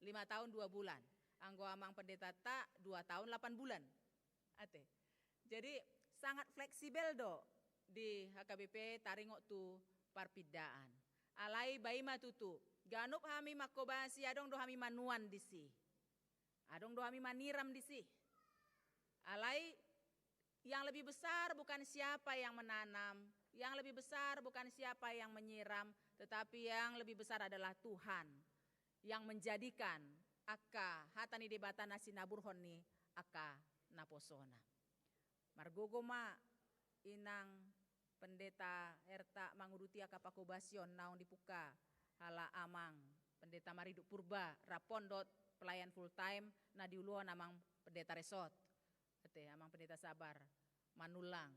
D: 5 tahun 2 bulan. Anggo amang pendeta ta 2 tahun 8 bulan ate. Jadi sangat fleksibel do di HKBP taringok tu parpidaan. Alai bayi matutu ganup hami makobasi adong do hami manuan disi. Adong do hami maniram disi. Alai yang lebih besar bukan siapa yang menanam, yang lebih besar bukan siapa yang menyiram, tetapi yang lebih besar adalah Tuhan yang menjadikan aka hatani debata nasi naburhon ni aka naposona. Margogo ma inang pendeta Herta manguruti aka pakobasion naong dipuka hala amang pendeta Mariduk Purba rapondot pelayan full time na diuluan amang pendeta resort. Ate amang pendeta sabar manulang.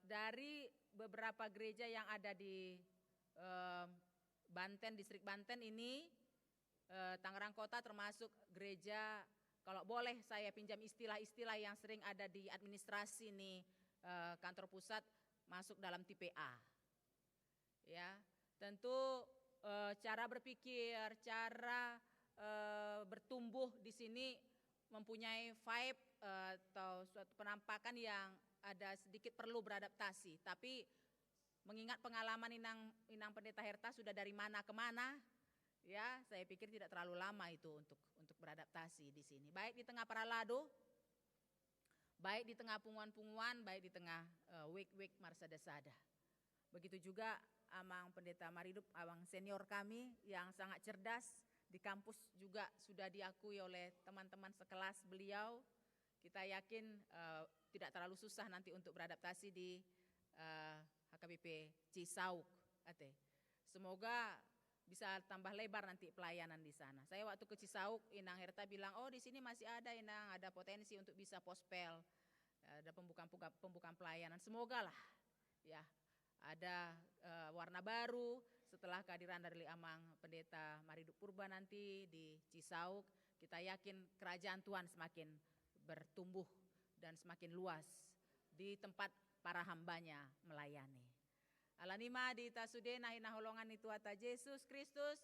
D: Dari beberapa gereja yang ada di Banten, distrik Banten ini, Tangerang Kota termasuk gereja, kalau boleh saya pinjam istilah-istilah yang sering ada di administrasi nih kantor pusat, masuk dalam tipe A. Ya, tentu cara berpikir, cara bertumbuh di sini mempunyai vibe atau suatu penampakan yang ada sedikit perlu beradaptasi, tapi mengingat pengalaman Inang Pendeta Herta sudah dari mana ke mana, ya saya pikir tidak terlalu lama itu untuk beradaptasi di sini. Baik di tengah para lado, baik di tengah punguan-punguan, baik di tengah wake marsada-sada. Begitu juga amang Pendeta Maridup, abang senior kami yang sangat cerdas, di kampus juga sudah diakui oleh teman-teman sekelas beliau. Kita yakin tidak terlalu susah nanti untuk beradaptasi di HKBP Cisauk. Semoga bisa tambah lebar nanti pelayanan di sana. Saya waktu ke Cisauk, Inang Herta bilang, oh di sini masih ada Inang, ada potensi untuk bisa pospel, ada pembukaan pelayanan. Semoga lah, ya ada warna baru setelah kehadiran dari amang Pendeta Mariduk Purba nanti di Cisauk. Kita yakin kerajaan Tuhan semakin bertumbuh dan semakin luas di tempat para hambanya melayani. Alanima di tasude nahina holongan itu ata Yesus Kristus.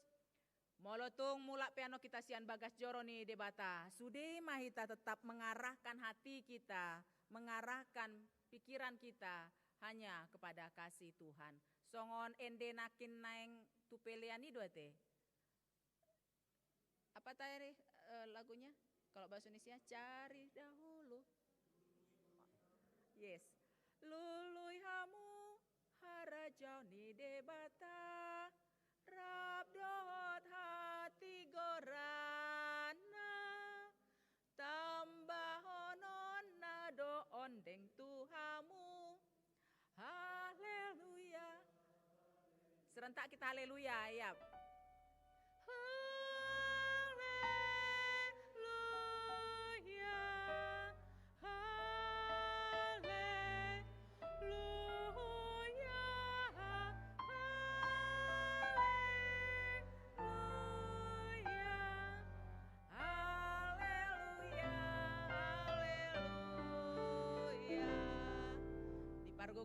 D: Molotung mulak piano kita sian bagas joro ni debata. Sude mahita tetap mengarahkan hati kita, mengarahkan pikiran kita hanya kepada kasih Tuhan. Songon ende nakin naeng tupeliani dua te. Apa tadi lagunya? Kalau bahasa Indonesia, cari dahulu. Yes. Lului hamu harajau ni debata, rabdot hati gorana, tambah honon nado ondeng Tuhamu. Haleluya. Serentak kita haleluya, ya.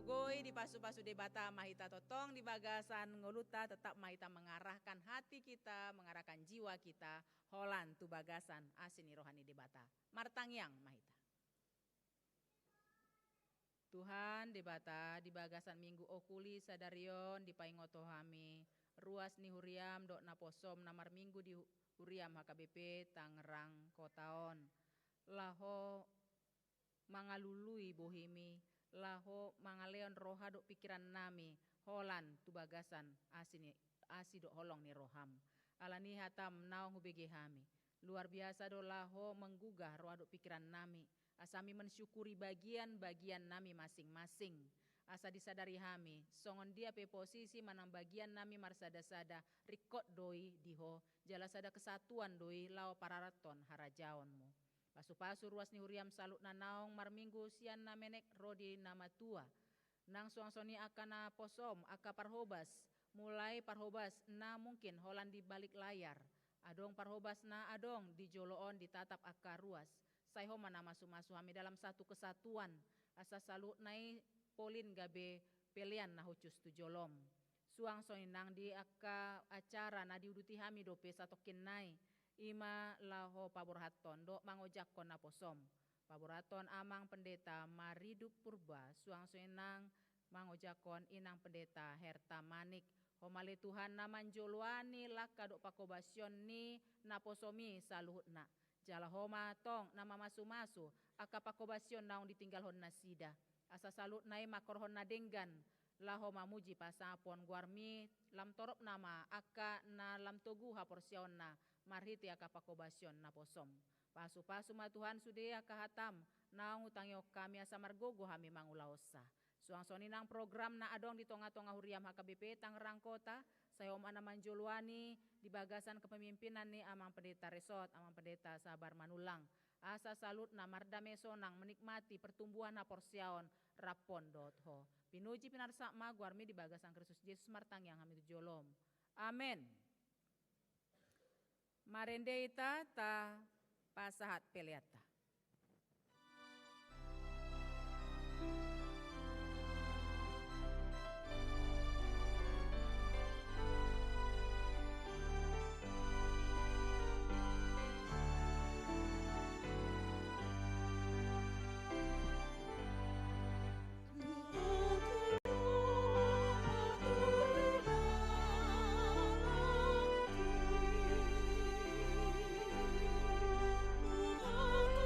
D: gogoi di pasu-pasu debata mahita totong di bagasan ngoluta tetap mahita mengarahkan hati kita, mengarahkan jiwa kita, holan tu bagasan asini rohani debata. Martangyang mahita. Tuhan debata di bagasan minggu okuli sadarion di paingoto hami, ruas ni huriam dok naposom namar minggu di huriam HKBP Tangerang Kotaon. Laho mangalului bohimi, laho mangaleon roha dok pikiran nami, holan tu bagasan asi dok holong ni roham. Alani hatam naong hubege hami. Luar biasa do laho menggugah roha dok pikiran nami. Asami mensyukuri bagian-bagian nami masing-masing. Asa disadari hami, songon dia pe posisi manang bagian nami marsada-sada, rikot doi diho, jala sada kesatuan doi lao pararaton harajaonmu. Pasu-pasu ruas ni huriam salut na naong marminggu sian na menek rodi nama tua. Nang suangsoni akana posom, aka parhobas, mulai parhobas na mungkin holan di balik layar. Adong parhobas na adong di joloon ditatap aka ruas. Sayho mana masu-masu kami dalam satu kesatuan. Asa salut nai polin gabe pelian na hucus tu jolom. Suangsoni nang di aka acara na diuduti kami dope satokin nai. Ima laho paborhaton do mangojakon na posom. Paborhaton amang pendeta Maridup Purba suangsoni nang mangojakon inang pendeta Herta Manik. Homale Tuhan na manjolwani laka do pakobasyon ni naposomi saluhut na. Jala homa tong nama masu-masu aka pakobasyon naong ditinggal hon na sida. Asa salut nai makorhon na denggan. Laho mamuji pasapon guarmi lam torop nama aka na lam togu haporsyaon na marhiti aka pakobasyon na posom. Pasu-pasu ma Tuhan sude aka hatam naong utangyo kami asa margogo hami mangulaosa. Suangsoni nang program na adong di tonga-tonga huriam HKBP Tangerang Kota. Saya om ana manjolwani di bagasan kepemimpinan ni amang pendeta resort, amang pendeta sabar manulang. Asa salut na mardame sonang menikmati pertumbuhan na porsyaon rapon.ho. Pinuji pinarsa ma guarmi di bagasan Kristus Yesus martangyang hami jolom. Amen. Marende ita ta pasahat peliata.
E: Oh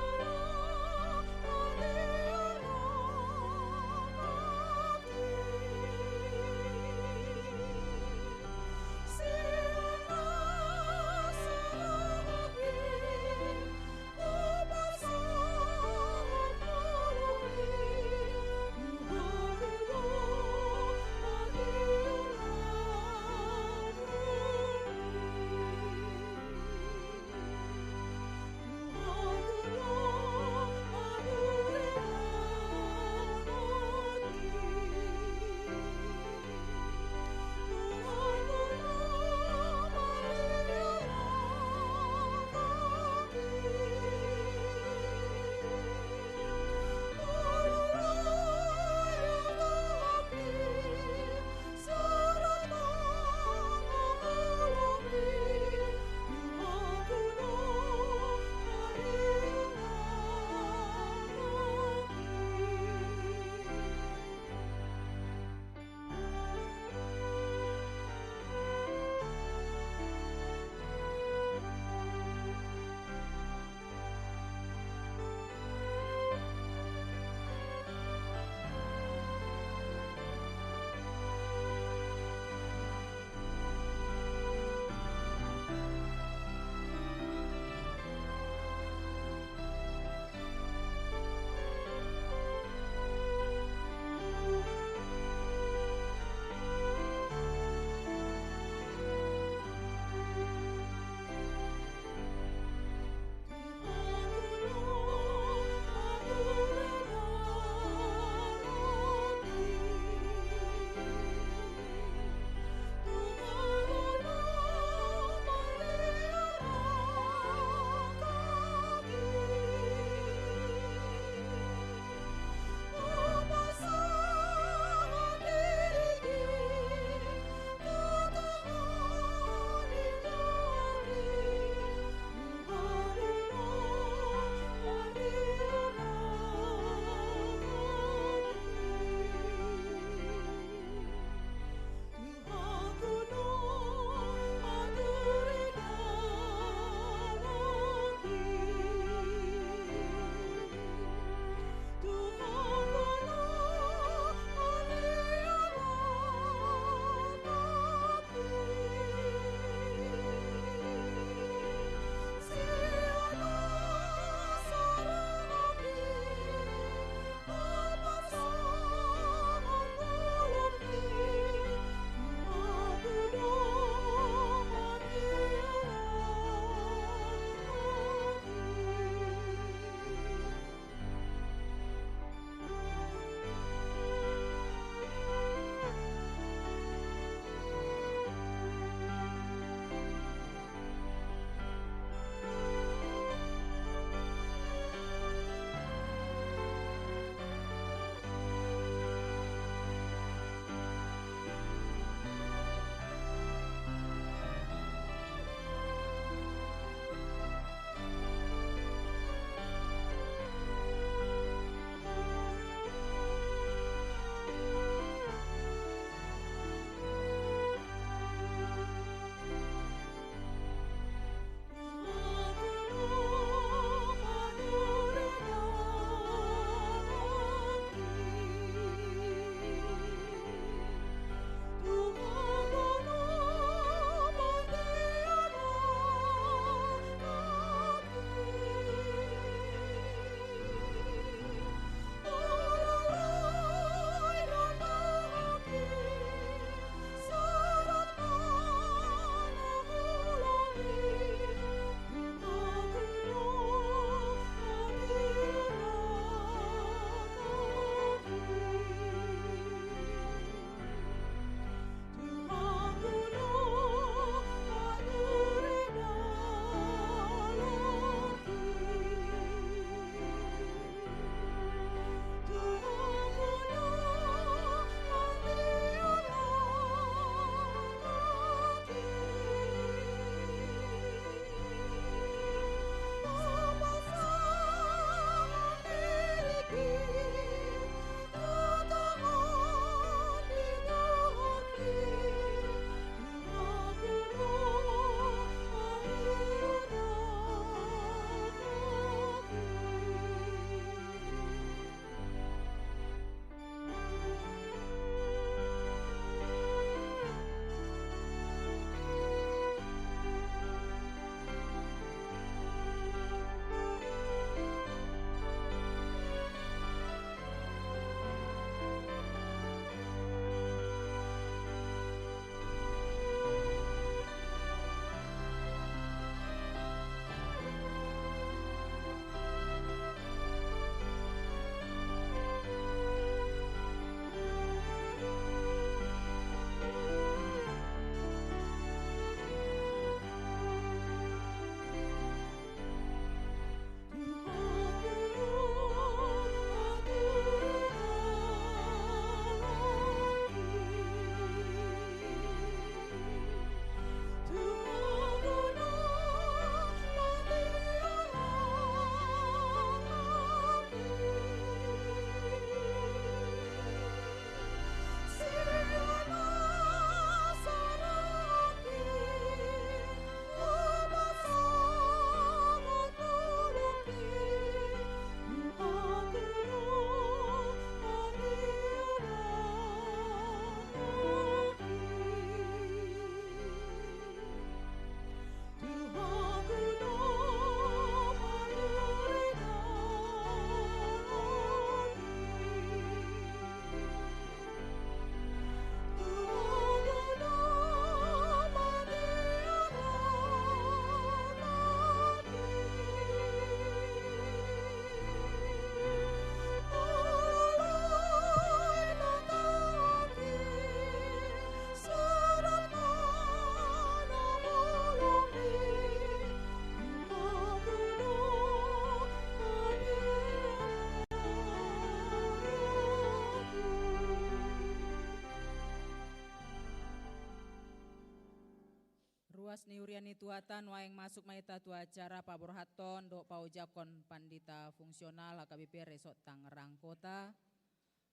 D: Tuas ni uriani tuatan waeng masuk maita tu acara paborhaton do paujakon pandita fungsional HKBP Resort Tangerang Kota.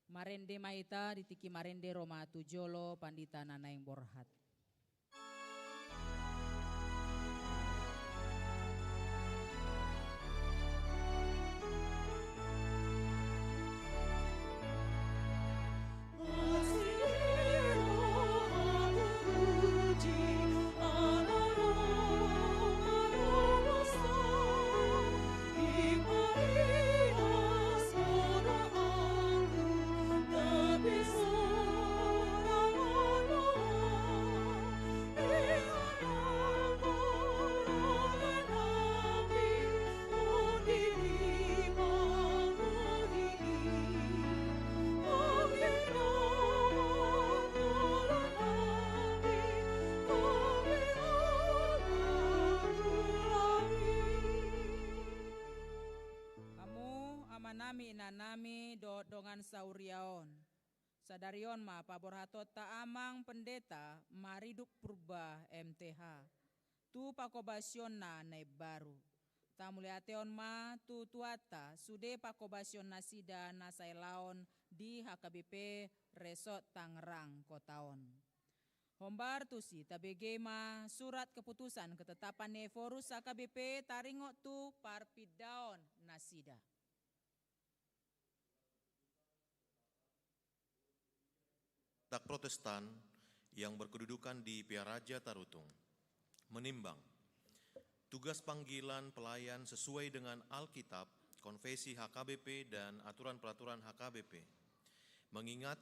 D: Marende maita ditiki marende Roma Tujolo pandita nanaing borhat. Nami do dongan sauriaon. Sadarion ma paborhatot taamang pendeta Mariduk Purba MTH. Tu pakobasion na baru. Tamuliateon ma tu tuata sude pakobasion nasida nasailaon di HKBP Resort Tangerang Kotaon. Hombar tusi tabege ma surat keputusan ketetapan Neforus HKBP taringo tu parpidaon nasida.
E: Protestan yang berkedudukan di Piaraja Tarutung menimbang tugas panggilan pelayan sesuai dengan Alkitab, Konfesi HKBP dan aturan peraturan HKBP. Mengingat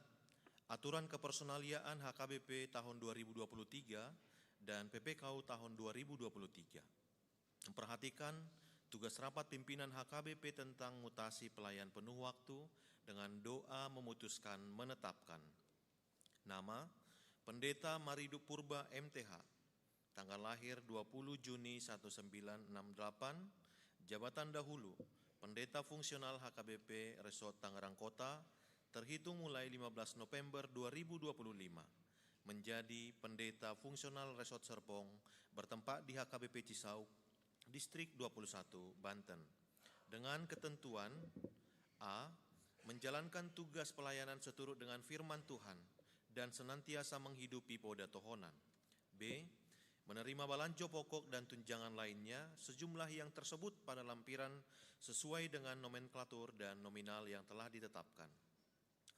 E: aturan kepersonaliaan HKBP tahun 2023 dan PPKU tahun 2023. Memperhatikan tugas rapat pimpinan HKBP tentang mutasi pelayan penuh waktu dengan doa memutuskan menetapkan nama Pendeta Mariduk Purba MTH, tanggal lahir 20 Juni 1968, jabatan dahulu Pendeta Fungsional HKBP Resort Tangerang Kota, terhitung mulai 15 November 2025, menjadi Pendeta Fungsional Resort Serpong bertempat di HKBP Cisauk, Distrik 21, Banten, dengan ketentuan A. Menjalankan tugas pelayanan seturut dengan firman Tuhan dan senantiasa menghidupi poda tohonan. B. Menerima balanjo pokok dan tunjangan lainnya sejumlah yang tersebut pada lampiran sesuai dengan nomenklatur dan nominal yang telah ditetapkan.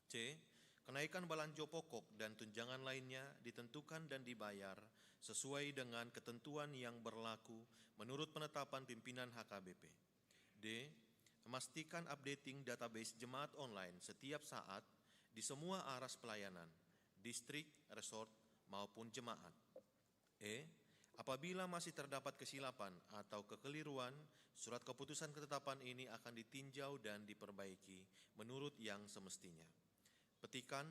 E: C. Kenaikan balanjo pokok dan tunjangan lainnya ditentukan dan dibayar sesuai dengan ketentuan yang berlaku menurut penetapan pimpinan HKBP. D. Memastikan updating database jemaat online setiap saat di semua aras pelayanan, distrik, resort, maupun jemaat. E. Apabila masih terdapat kesilapan atau kekeliruan, surat keputusan ketetapan ini akan ditinjau dan diperbaiki menurut yang semestinya. Petikan,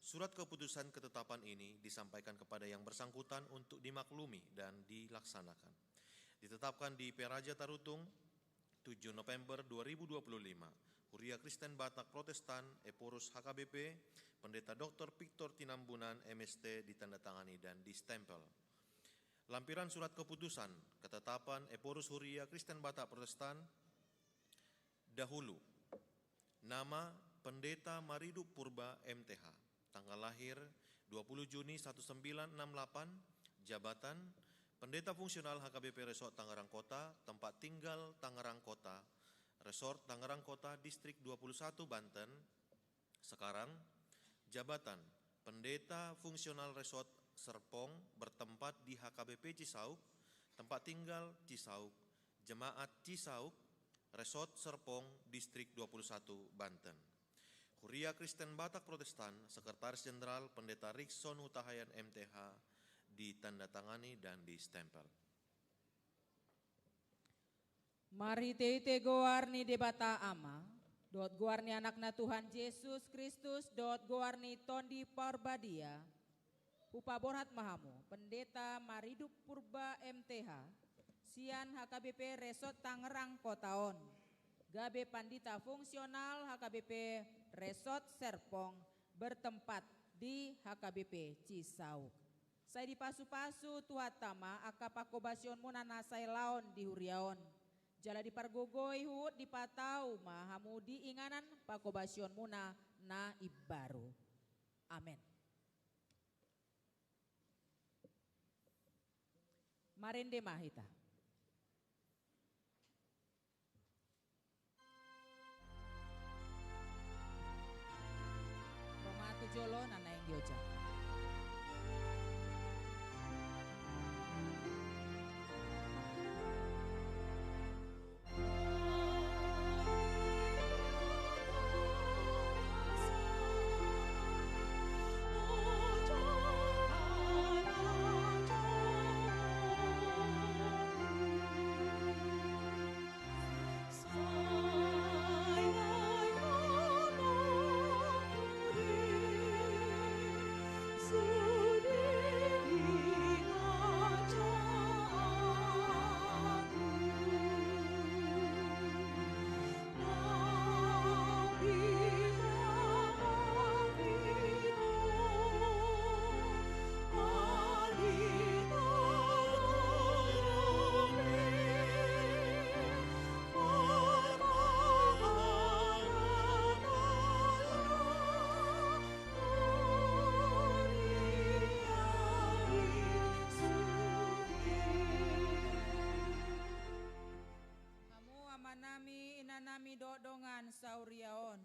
E: surat keputusan ketetapan ini disampaikan kepada yang bersangkutan untuk dimaklumi dan dilaksanakan. Ditetapkan di Piaraja Tarutung, 7 November 2025. Huria Kristen Batak Protestan, Eporus HKBP, Pendeta Dr. Victor Tinambunan, MST, ditandatangani dan distempel. Lampiran surat keputusan ketetapan Eporus Huria Kristen Batak Protestan. Dahulu, nama Pendeta Mariduk Purba MTH, tanggal lahir 20 Juni 1968, jabatan Pendeta Fungsional HKBP Resort Tangerang Kota, tempat tinggal Tangerang Kota, Resort Tangerang Kota, Distrik 21, Banten. Sekarang, jabatan Pendeta Fungsional Resort Serpong bertempat di HKBP Cisauk, tempat tinggal Cisauk, Jemaat Cisauk, Resort Serpong, Distrik 21, Banten. Huria Kristen Batak Protestan, Sekretaris Jenderal Pendeta Rikson Hutahayan MTH, ditandatangani dan distempel.
D: Mari teite goarni debata ama, dot goarni anakna Tuhan Yesus Kristus, dot goarni tondi parbadia, upaborhat mahamu, Pendeta Mariduk Purba MTH, Sian HKBP Resort Tangerang Kotaon, Gabe Pandita Fungsional HKBP Resort Serpong bertempat di HKBP Cisauk. Saya di pasu-pasu tuhatama aka pakobasion muna nasay laon di huriaon. Jala di pargogoi hut di patau mahamudi inganan pakobasion muna na ibaru. Amin. Marende mahita. Roma tujolo nana yang diojak. Inanami dodongan sauriaon,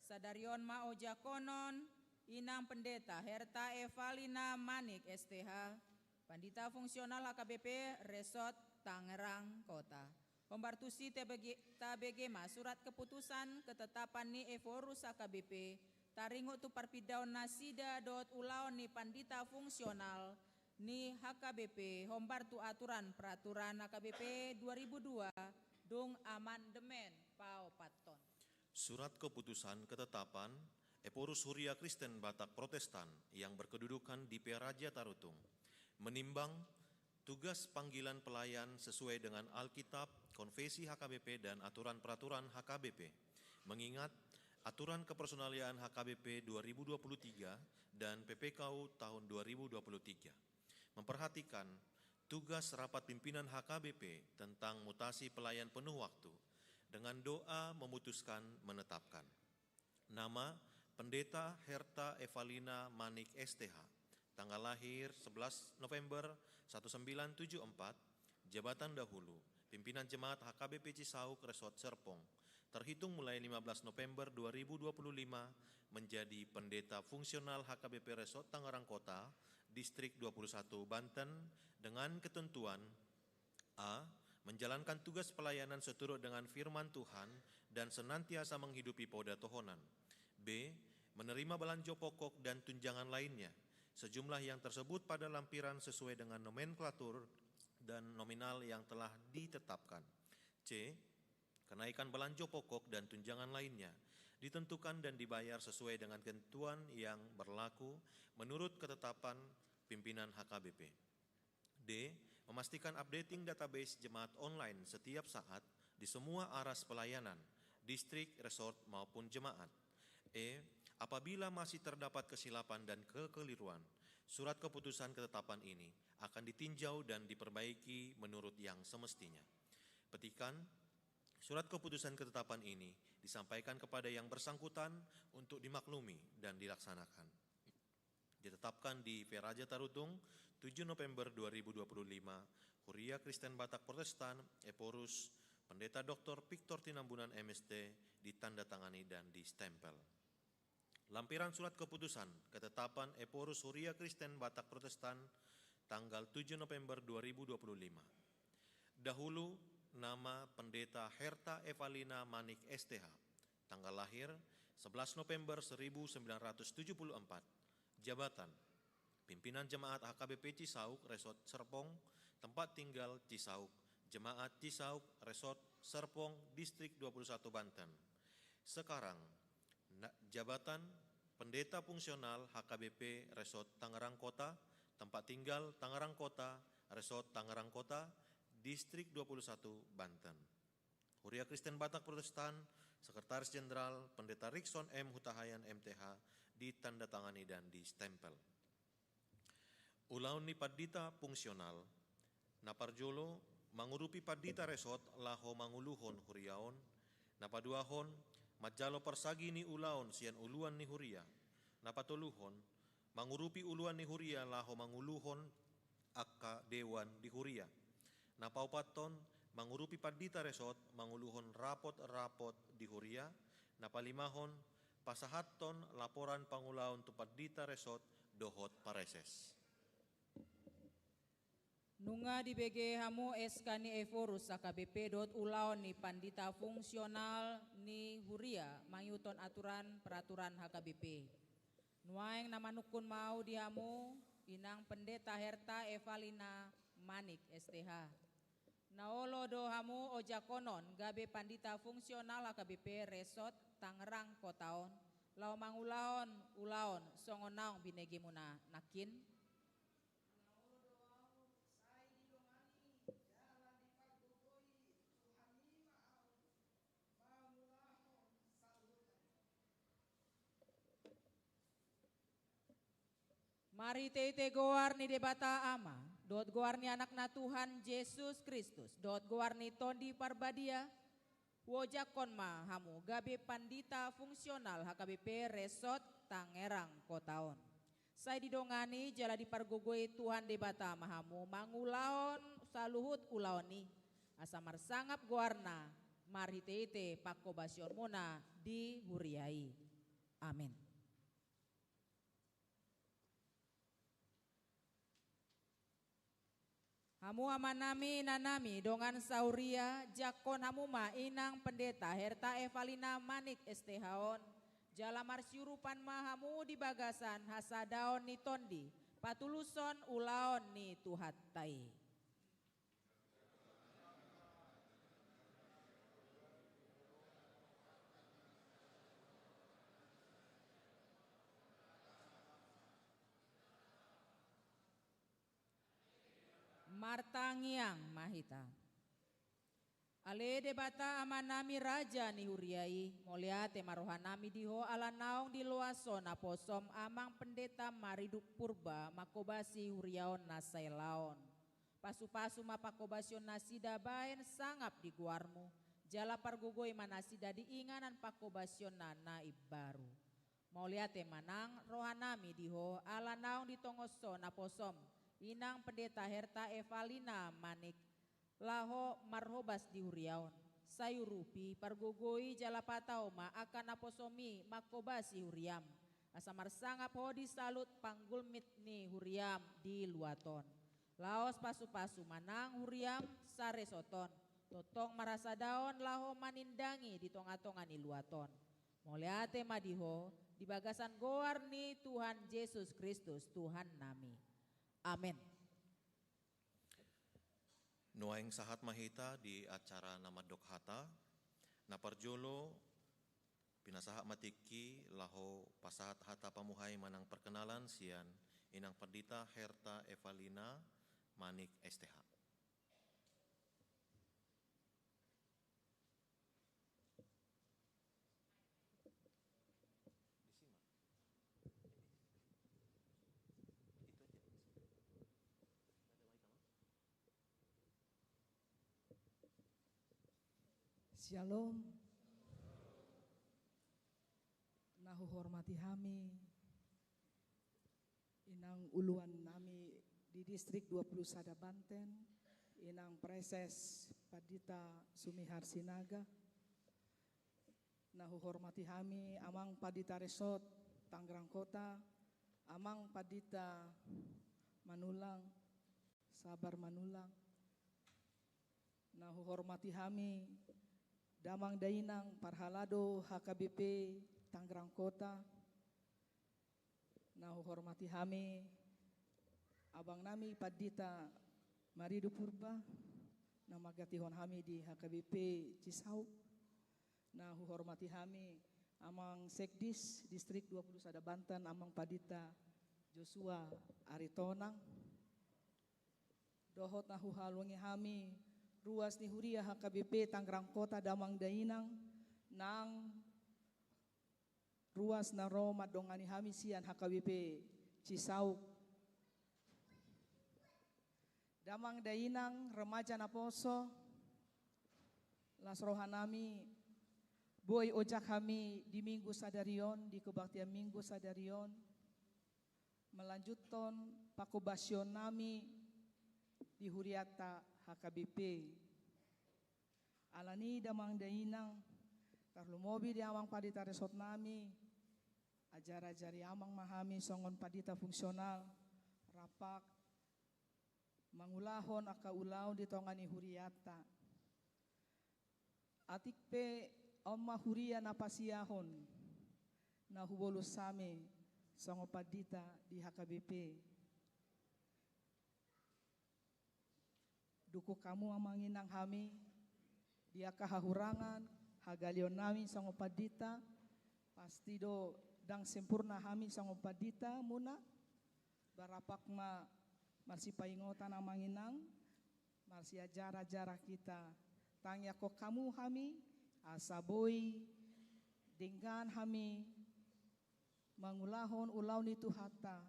D: sadarion maoja konon, inang pendeta Herta Evalina Manik STH, pandita fungsional HKBP Resort Tangerang Kota. Pembartusi TBG surat keputusan ketetapan ni Eforus HKBP, taringu tu parpidaon nasida dot ulaon ni pandita fungsional ni HKBP, hombartu aturan peraturan HKBP 2002, dung amandemen pao paton.
E: Surat keputusan ketetapan Eporus Huria Kristen Batak Protestan yang berkedudukan di Piaraja Tarutung menimbang tugas panggilan pelayan sesuai dengan Alkitab, Konfesi HKBP dan aturan peraturan HKBP, mengingat aturan kepersonalian HKBP 2023 dan PPKU tahun 2023, memperhatikan tugas rapat pimpinan HKBP tentang mutasi pelayan penuh waktu, dengan doa memutuskan menetapkan nama Pendeta Herta Evalina Manik STH, tanggal lahir 11 November 1974, jabatan dahulu, pimpinan jemaat HKBP Cisauk Resort Serpong, terhitung mulai 15 November 2025 menjadi pendeta fungsional HKBP Resort Tangerang Kota, Distrik 21 Banten, dengan ketentuan A. Menjalankan tugas pelayanan seturut dengan firman Tuhan dan senantiasa menghidupi Poda Tohonan. B. Menerima belanja pokok dan tunjangan lainnya, sejumlah yang tersebut pada lampiran sesuai dengan nomenklatur dan nominal yang telah ditetapkan. C. Kenaikan belanja pokok dan tunjangan lainnya ditentukan dan dibayar sesuai dengan ketentuan yang berlaku menurut ketetapan pimpinan HKBP. D. Memastikan updating database jemaat online setiap saat di semua aras pelayanan, distrik, resort maupun jemaat. E. Apabila masih terdapat kesilapan dan kekeliruan, surat keputusan ketetapan ini akan ditinjau dan diperbaiki menurut yang semestinya. Petikan, surat keputusan ketetapan ini disampaikan kepada yang bersangkutan untuk dimaklumi dan dilaksanakan. Ditetapkan di Piaraja Tarutung 7 November 2025, Huria Kristen Batak Protestan, Eporus, Pendeta Dr. Victor Tinambunan MST, ditandatangani dan distempel. Lampiran surat keputusan ketetapan Eporus Huria Kristen Batak Protestan, tanggal 7 November 2025. Dahulu, nama Pendeta Herta Evalina Manik STH, tanggal lahir 11 November 1974, jabatan pimpinan jemaat HKBP Cisauk Resort Serpong, tempat tinggal Cisauk, jemaat Cisauk Resort Serpong, Distrik 21 Banten. Sekarang, jabatan pendeta fungsional HKBP Resort Tangerang Kota, tempat tinggal Tangerang Kota, Resort Tangerang Kota, Distrik 21 Banten. Huria Kristen Batak Protestan, Sekretaris Jenderal Pendeta Rikson M. Hutahayan MTH, ditandatangani dan distempel. Ulaon ni padita fungsional, naparjolo mangurupi padita resot laho manguluhon huriaon, napaduahon majalo persagi ni ulaon sian uluan ni huria, napatuluhon mangurupi uluan ni huria laho manguluhon akka dewan di huria, napaupaton mangurupi padita resot manguluhon rapot-rapot di huria, napalimahon pasahaton laporan pangulaon tu padita resot dohot pareses.
D: Nunga di BG hamu SK ni Eforus AKBP dot ulaon ni pandita fungsional ni huria mangyuton aturan peraturan HKBP. Nuaeng namanukun mau diamu inang pendeta Herta Evalina Manik STH. Naolo do hamu ojakonon gabe pandita fungsional HKBP Resort Tangerang Kotaon. Lau mangulaon ulaon songonaong binegemuna nakin. Mari teite goar ni debata ama, dot goar ni anak na Tuhan Yesus Kristus, dot goar ni tondi parbadia, wojakon ma hamu gabe pandita fungsional HKBP Resort Tangerang Kotaon. Saya didongani jala dipargogoi Tuhan debata mahamu mangulaon saluhut ulaoni, asa marsangap goarna, mari teite pakobasion muna di huriai. Amin. Hamu amanami nanami dongan sauria jakon hamuma inang pendeta Herta Evalina Manik STHon jala marsyurupan mahamu di bagasan hasadaon ni tondi patuluson ulaon ni tuhattai. Martangiang mahita. Ale debata amanami raja ni huriai, moliate marohanami diho ala naong di loason aposom amang pendeta mariduk purba makobasi huriaon nasailaon. Pasu-pasu mapakobasion nasida baen sangap di guarmu, jala pargugoi manasida diinganan pakobasion nana ibaru. Moliate manang rohanami diho ala naong di tongoson aposom inang pendeta Herta Evalina Manik laho marhobas di huriaon sayurupi pargogoi jalapatao ma akan aposomi makobasi huriam asa marsangap hodi salut panggulmit ni huriam di luaton laos pasu-pasu manang huriam sare soton totong marasa daon laho manindangi di tonga-tonga ni luaton moliate madiho di bagasan goar ni Tuhan Yesus Kristus Tuhan nami. Amin.
E: Nuaing sahat mahita di acara nama dokhata, naparjolo pinasahat matiki laho pasahat hata pamuhay manang perkenalan sian inang pendeta Herta Evalina Manik STH.
B: Shalom. Nahu hormati hami inang uluan nami di distrik 20 Sada Banten, inang preses Padita Sumihar Sinaga. Nahu hormati hami amang Padita Resort Tangerang Kota, amang Padita Manulang, Sabar Manulang. Nahu hormati hami Damang Dainang Parhalado HKBP Tangerang Kota. Nahu hormati hami abang nami Padita Maridu Purba nama gatihon hami di HKBP Cisau. Nahu hormati hami amang Sekdis Distrik 20 Sada Banten amang Padita Joshua Aritonang. Dohot nahu halungi hami ruas ni huria HKBP Tangerang Kota Damang Dainang nang ruas na Roma dongani hami sian HKBP Cisau
F: damang dainang remaja naposo, las rohanami, boy ojak kami di Minggu Sadarion, di kebaktian Minggu Sadarion, melanjutkan pakubasyon nami di Huriata HKBP. Alani damang dainang, karlumobi di amang padita resort nami, ajar-ajari amang mahami songon padita fungsional, rapak, mangulahon akaulau di tongani Huriata. Atik pe oma huria napasiyahon, na hubolus same songo padita di HKBP. Duku kamu amanginang hami, dia kahahurangan, hagalion nami songo padita, pasti do dang sempurna hami songo padita muna, barapak ma marsi paingotan amanginang, marsi ajara-ajara kita, tangya ko kamu hami, asaboi, dengan hami, mangulahon ulau nitu hata,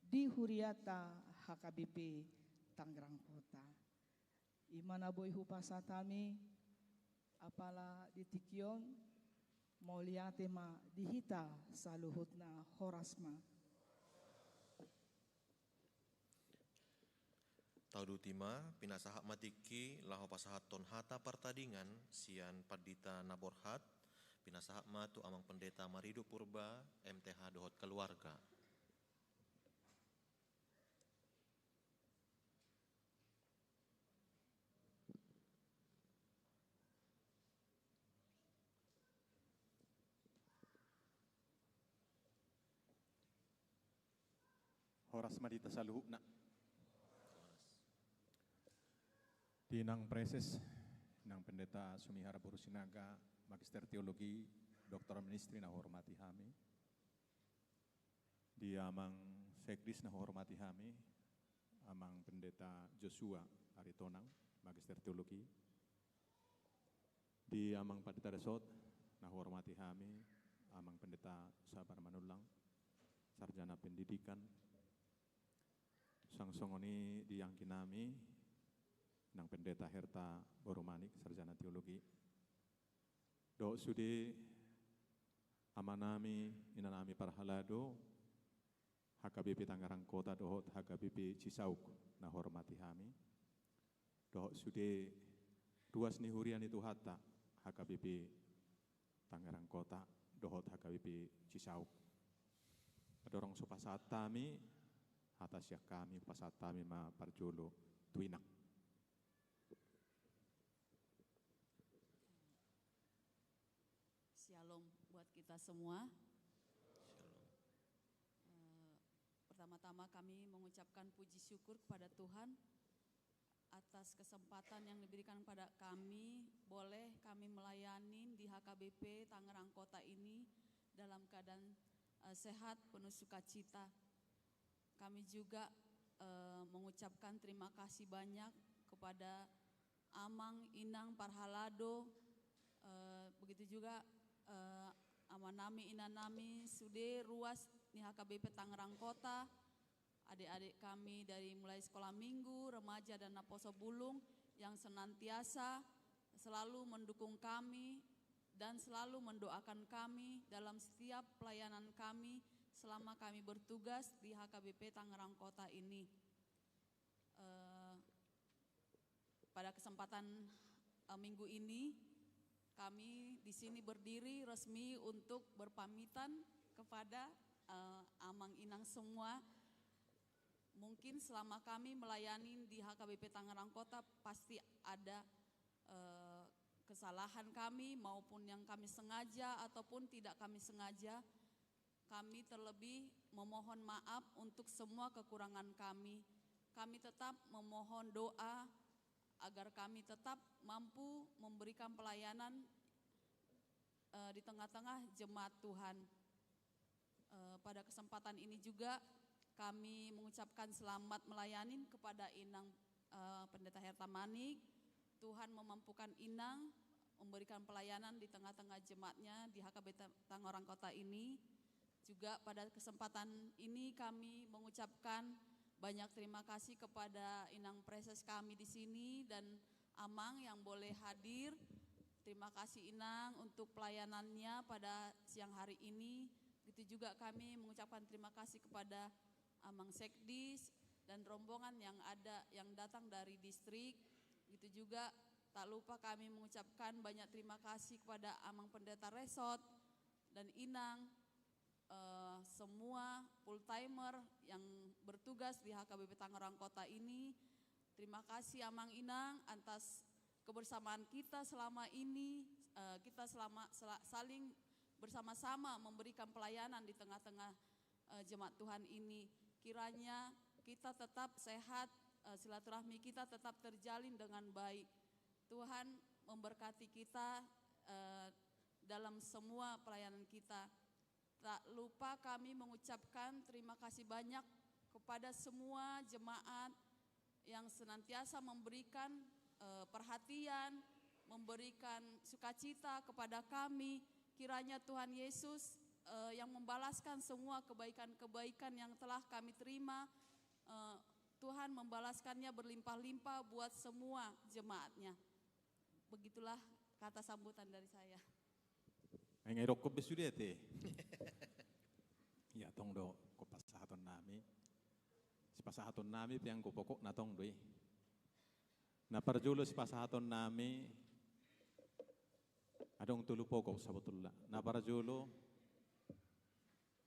F: di Huriata HKBP Tangerang Kota. Imana boy hupasatami, apala ditikyon, mau liate ma dihita saluhutna horasma.
E: Taudutima pinasahak matiki laho pasahaton hata partadingan sian padita naborhat pinasahak matu amang pendeta Maridu Purba MTH Dohot Keluarga.
G: Horas madita saluhukna. Dinang Preses, Nang Pendeta Sumihara Burusinaga, Magister Teologi, Doktor Ministri na hormati kami. Di amang Sekdis na hormati kami, amang Pendeta Joshua Aritonang, Magister Teologi. Di amang Padita Resort na hormati kami, amang Pendeta Sabar Manulang, Sarjana Pendidikan. Sangsongoni diangkin nami, Nang Pendeta Herta Boromanik, Sarjana Teologi. Do sudi amanami inanami parhalado, HKBP Tangerang Kota dohot HKBP Cisauk na hormati kami. Do sudi ruas nihurian itu hata HKBP Tangerang Kota dohot HKBP Cisauk. Adorong supasatami atas ya kami pasatami ma parjolo tuinak.
H: Shalom buat kita semua. Pertama-tama kami mengucapkan puji syukur kepada Tuhan atas kesempatan yang diberikan pada kami, boleh kami melayani di HKBP Tangerang Kota ini dalam keadaan sehat, penuh sukacita. Kami juga mengucapkan terima kasih banyak kepada Amang, Inang, Parhalado, begitu juga amanami, inanami, sude, ruas di HKBP Tangerang Kota, adik-adik kami dari mulai sekolah minggu, remaja dan Naposo Bulung yang senantiasa selalu mendukung kami dan selalu mendoakan kami dalam setiap pelayanan kami selama kami bertugas di HKBP Tangerang Kota ini. Pada kesempatan minggu ini, kami di sini berdiri resmi untuk berpamitan kepada Amang Inang semua. Mungkin selama kami melayani di HKBP Tangerang Kota pasti ada kesalahan kami maupun yang kami sengaja ataupun tidak kami sengaja. Kami terlebih memohon maaf untuk semua kekurangan kami. Kami tetap memohon doa agar kami tetap mampu memberikan pelayanan di tengah-tengah jemaat Tuhan. Pada kesempatan ini juga kami mengucapkan selamat melayani kepada Inang Pendeta Herta Manik. Tuhan memampukan Inang memberikan pelayanan di tengah-tengah jemaatnya di HKBP Tangerang Kota ini. Juga pada kesempatan ini kami mengucapkan Banyak terima kasih kepada Inang Preses kami di sini dan Amang yang boleh hadir. Terima kasih Inang untuk pelayanannya pada siang hari ini. Begitu juga kami mengucapkan terima kasih kepada Amang Sekdis dan rombongan yang datang dari distrik. Begitu juga tak lupa kami mengucapkan banyak terima kasih kepada Amang Pendeta Resort dan Inang, semua full timer yang bertugas di HKBP Tangerang Kota ini. Terima kasih Amang Inang atas kebersamaan kita selama ini. Kita saling bersama-sama memberikan pelayanan di tengah-tengah jemaat Tuhan ini. Kiranya kita tetap sehat, silaturahmi kita tetap terjalin dengan baik. Tuhan memberkati kita dalam semua pelayanan kita. Tak lupa kami mengucapkan terima kasih banyak kepada semua jemaat yang senantiasa memberikan perhatian, memberikan sukacita kepada kami. Kiranya Tuhan Yesus yang membalaskan semua kebaikan-kebaikan yang telah kami terima, Tuhan membalaskannya berlimpah-limpah buat semua jemaatnya. Begitulah kata sambutan dari saya.
G: Ngerok ko besudete. Ya tong do ko pasahaton nami. Si pasahaton nami piang ko pokok na tong doi. Na parjulo si pasahaton nami adong tulu pokok sabutullah. Na parjulo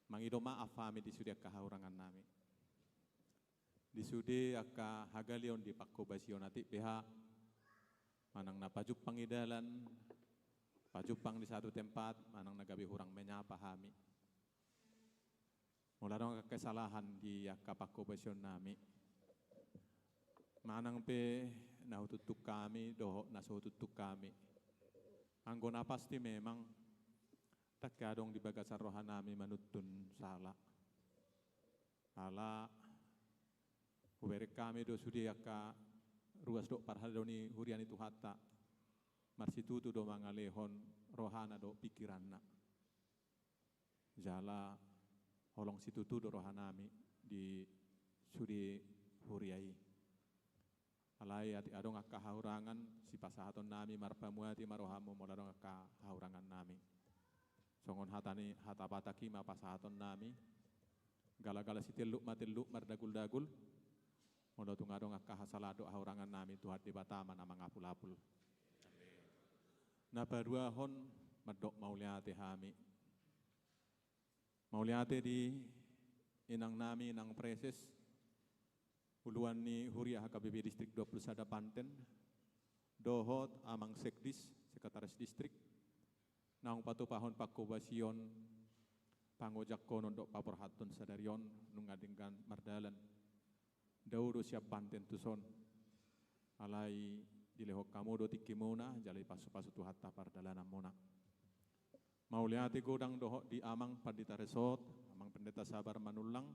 G: mangido maaf kami di sudi kahaurangan nami. Di sudi akka hagalion di pakko basio nati pihak manang napajuk pangidalan, pajupang di satu tempat, manang nagabi hurang menyapa kami. Mula dong kesalahan di kapakko basyon nami. Manang pe nahututuk kami, doho nasuhututuk kami. Anggona pasti memang takadong di bagasan rohan nami manutun salah. Ala uberek kami do sudi ruas do parhadoni hurian itu hatta marsitutu do mangalehon rohana do pikiranna jala holong situtu do rohanami di sudi huriai alai ati adong akka haurangan si pasahaton nami marpamuati marohamu moladong akka haurangan nami songon hatani hatapataki ma pasahaton nami gala-gala si teluk mardagul-dagul mondo tungadong akka hasalado haurangan nami Tuhan di Bataman amang apul-apul. Na baruahon medok mauliate hami. Mauliate di inang nami inang preses uluan ni Huria HKBP Distrik 21 Banten dohot amang sekdis sekretaris distrik naung patupahon pakkobasion pangojak konon dok paporhatun sadarion nungadingkan mardalan Daudo siap Banten tuson alai dilehok kamodo tikimona jalai pasu-pasu tu hatta pardalanan mona mauliate godang dohok di amang Pandita Resort amang pendeta sabar manulang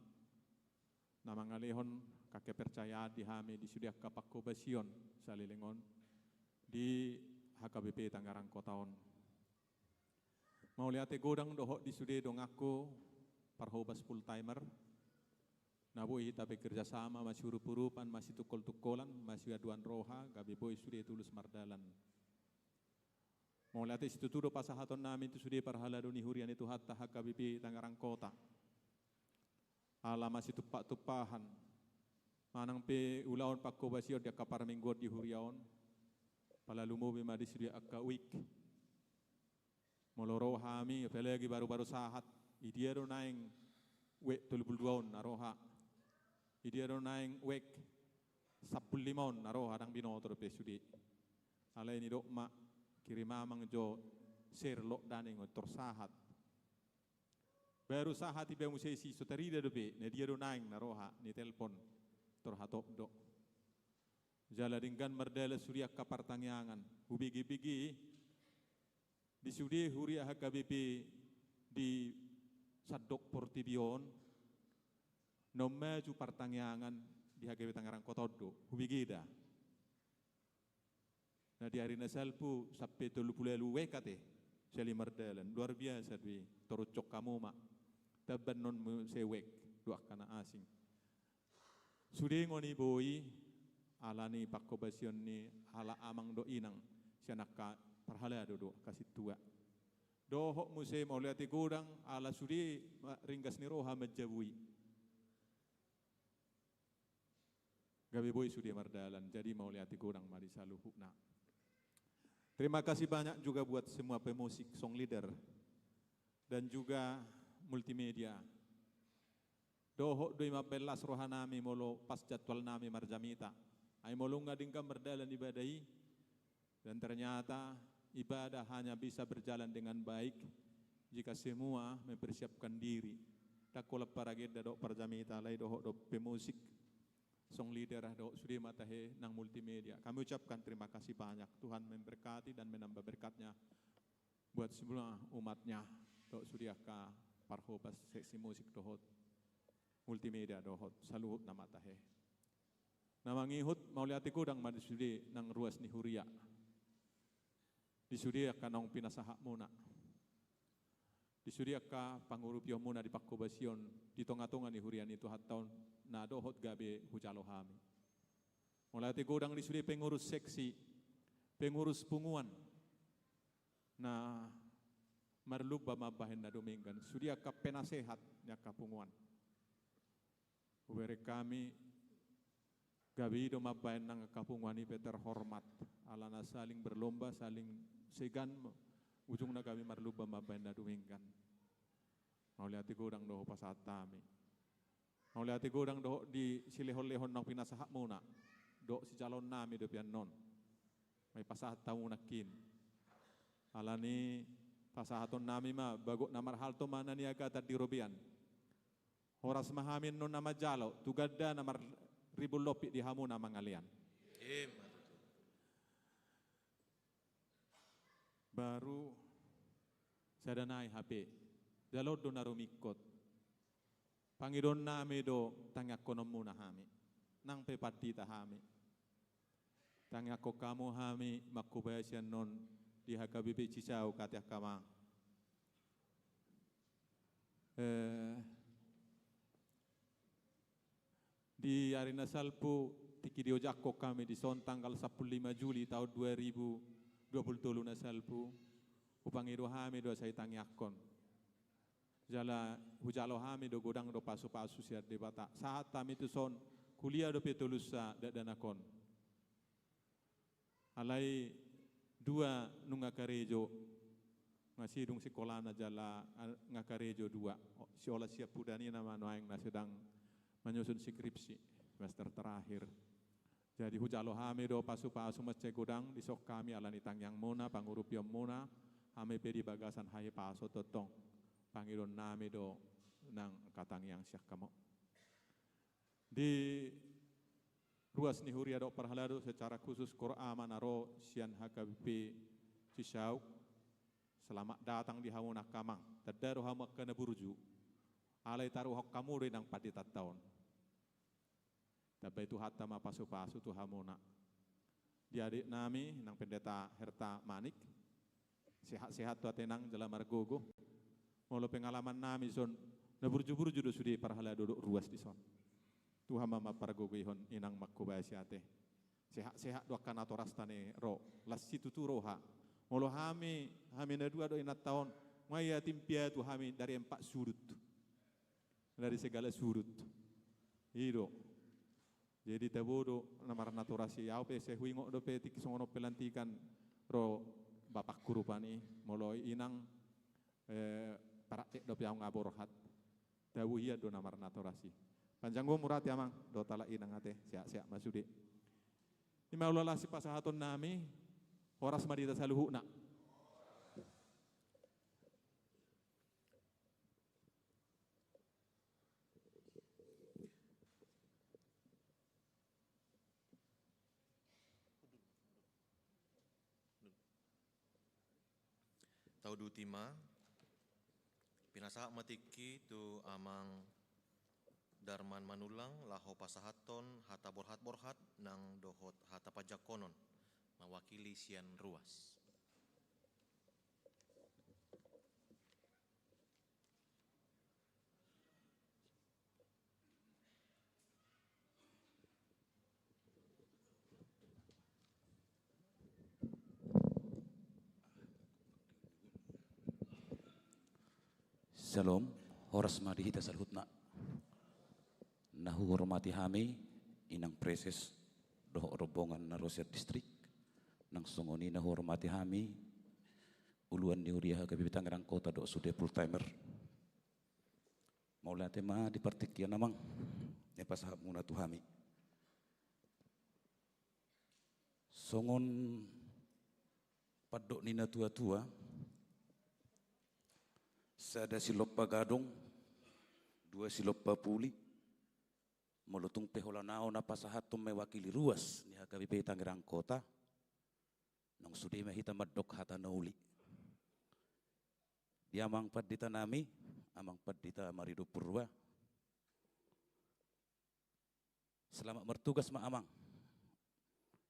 G: namang alehon kakek percaya di hame di sudiak kapakko basion salilingon di HKBP Tangerang Kotaon mauliate godang dohok di sude dongako parhobas full timer Naboy kita bekerja sama masih hurup-hurupan, masih tukol-tukolan, masih aduan roha, gabi boy sudah tulus mardalan. Mau lihat itu tuh pasahaton nami itu sudah parhala doni hurian itu hatta HKBP Tangerang Kota. Ala masih tupak-tupahan. Manang pe ulaon pakko basio dia kapar mingguat di huriaon. Palalumo bima di sudah akka week. Moloro hami, pelagi baru-baru sahat. Idiaro naing we 32 naroha. Idiaro naing wek 15 naroha dang binotor pe sudi. Ala ini dok ma kirimamang jo serlok daning otor sahat. Baru sahat ibe musisi sotarida dobe ne dia do naing naroha ni telpon tor hatop do. Jala dinggan merdela surya kapartangyangan ubigi-bigi di sudi huria HKBP di Sadok Portibion nomaju partangyangan di HKBP Tangerang Kota do hubigida. Nah di hari nasalpu sampai 30 wekate seli mardalan luar biasa dwi torucok kamu mak taban non sewek dua kana asing Sudi ngoni boi ala ni pakkobasion ni ala amang do inang sianaka parhala do kasih tua. Dohok musim oliati gudang ala sudi ringgas ni roha majabui. Gabi boy sudi mardalan jadi mau lihat gudang mari saluhukna. Terima kasih banyak juga buat semua pemusik, song leader, dan juga multimedia. Dohok 15 rohanami molo pas jadwal nami marjamita. Ay molo ngadingkam berdalan ibadai, dan ternyata ibadah hanya bisa berjalan dengan baik jika semua mempersiapkan diri. Tak kolak parageda dok parjamita lay dohok do pemusik, song leader do sudi matahe nang multimedia. Kami ucapkan terima kasih banyak. Tuhan memberkati dan menambah berkatnya buat semua umatnya. Do sudi aka parhobas seksi musik dohot multimedia dohot saluhut nama tahe. Nama ngihut mau lihat kudang madi sudi nang ruas ni huria. Di sudi aka nong pinasahak muna. Di sudi aka pangurupyo muna di pakkobasion di tonga-tonga ni hurian itu hat tahun na dohot gabe hujalo hami. Mulai gudang di sudi pengurus seksi, pengurus punguan. Na marluba mabahin na dominggan. Sudi aka penasehat nyaka punguan. Ubere kami gabi do mabahin nang kapunguan ipe terhormat. Alana saling berlomba, saling segan. Ujung na kami marluba mabahin na dominggan. Mau lihat gudang doho pasatami. Mau lihat gudang doho di silehon-lehon nang pinasahak muna. Doho si calon nami do pian non. May pasahat tamu nakin. Alani pasahaton nami ma bago namar halto mana ni agata di robian. Horas mahamin non nama jalo. Tugada namar ribul lopi di hamu nama ngalian. Baru sadanai HP. Jalod do narumikot. Pangidon nami do tangyak konom muna hami. Nang pepatita hami. Tangyak ko kamu hami makubayasyan non di HKBP Cisau katiak kamang. Di Arena Salpu tiki diojako kami di son tanggal 15 Juli tahun 2020 na Salpu. Upangido hami do say tangyakon. Jala hujalo hami do godang do pasu-pasu siat de bata. Saat kami tu son kuliah do petulusa dadanakon. Alai dua nungakarejo ngasih dung sekolah na jala ngakarejo dua. Si olah siap pudani nama noaing na sedang menyusun skripsi semester terakhir. Jadi hujalo hami do pasu-pasu masce godang di sok kami alani tangyang mona pangurupiom mona hami pedi bagasan haye paso totong. Pangilon nami do nang katang yang syak kamo. Di ruas ni huria do perhalado secara khusus Qur'an manaro sian HKBP Cisau selamat datang di hamu nakamang. Tadaro hamu kena burju. Alai taruh hok kamu nang patitat tahun. Tapi itu hatta ma pasu-pasu tu hamu nak. Di adik nami nang pendeta Herta Manik. Sehat-sehat tu atenang jala margogo. Molo pengalaman nami son na burju-burju do sudi parhala duduk ruas di son. Tuhan mama pargogihon inang makkubayasiate. Sehat-sehat do kana torastane ro lasi tutu roha. Molo hami na dua do inat tahun maya timpia tu hami dari 4 sudut. Dari segala sudut. Ido. Jadi tabodo namar naturasi au pe se huingo do pe tikisongono pelantikan ro bapak kurupani molo inang paraktek do piang ngaborohat dawu iya do namar naturasi panjanggo murat ya mang do tala inang ate siak-siak masudi ima ulala si pasahaton nami horas madita saluhuna
E: Tau dutima pinasaha matiki tu amang Darman Manulang laho pasahaton hata borhat-borhat nang dohot hata pajak konon mewakili sian ruas.
I: Shalom, horas madihita salhutna. Nahu hormati hami, inang preses doh rombongan na Roser District. Nang sungoni nahu hormati hami, uluan di Huriah HKBP Tangerang Kota do sudah full timer. Mau lihat tema di partikian namang, ne pasahap muna tu hami. Songon padok nina tua-tua, sada silop pagadong, dua silop papuli, melutung peholanao na pasahatum mewakili ruas ni HKBP Tangerang Kota, nang sudi mahita madok hata nauli. Di amang padita nami, amang padita Marido Purba. Selamat bertugas ma amang.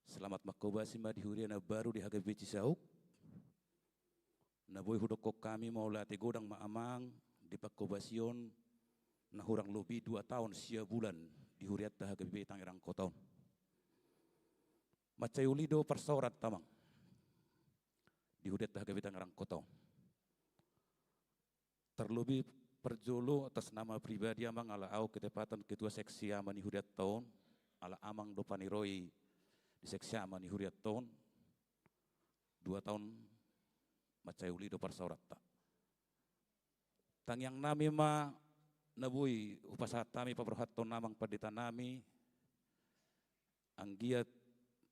I: Selamat makobasi ma di Huriah na baru di HKBP Cisauk. Na boy hudok kami mau latih godang maamang di pakobasion na hurang lebih 2 tahun sia bulan di Huriah HKBP Tangerang Kota. Macayulido persorat tamang di Huriah HKBP Tangerang Kota. Terlebih perjolo atas nama pribadi amang ala au ketepatan ketua seksi aman di Huriah tahun ala amang do paniroi di seksi aman di Huriah tahun 2 tahun macayuli do persaurat ta. Tang yang nami ma nabui upasat kami paberhatton namang padita nami anggiat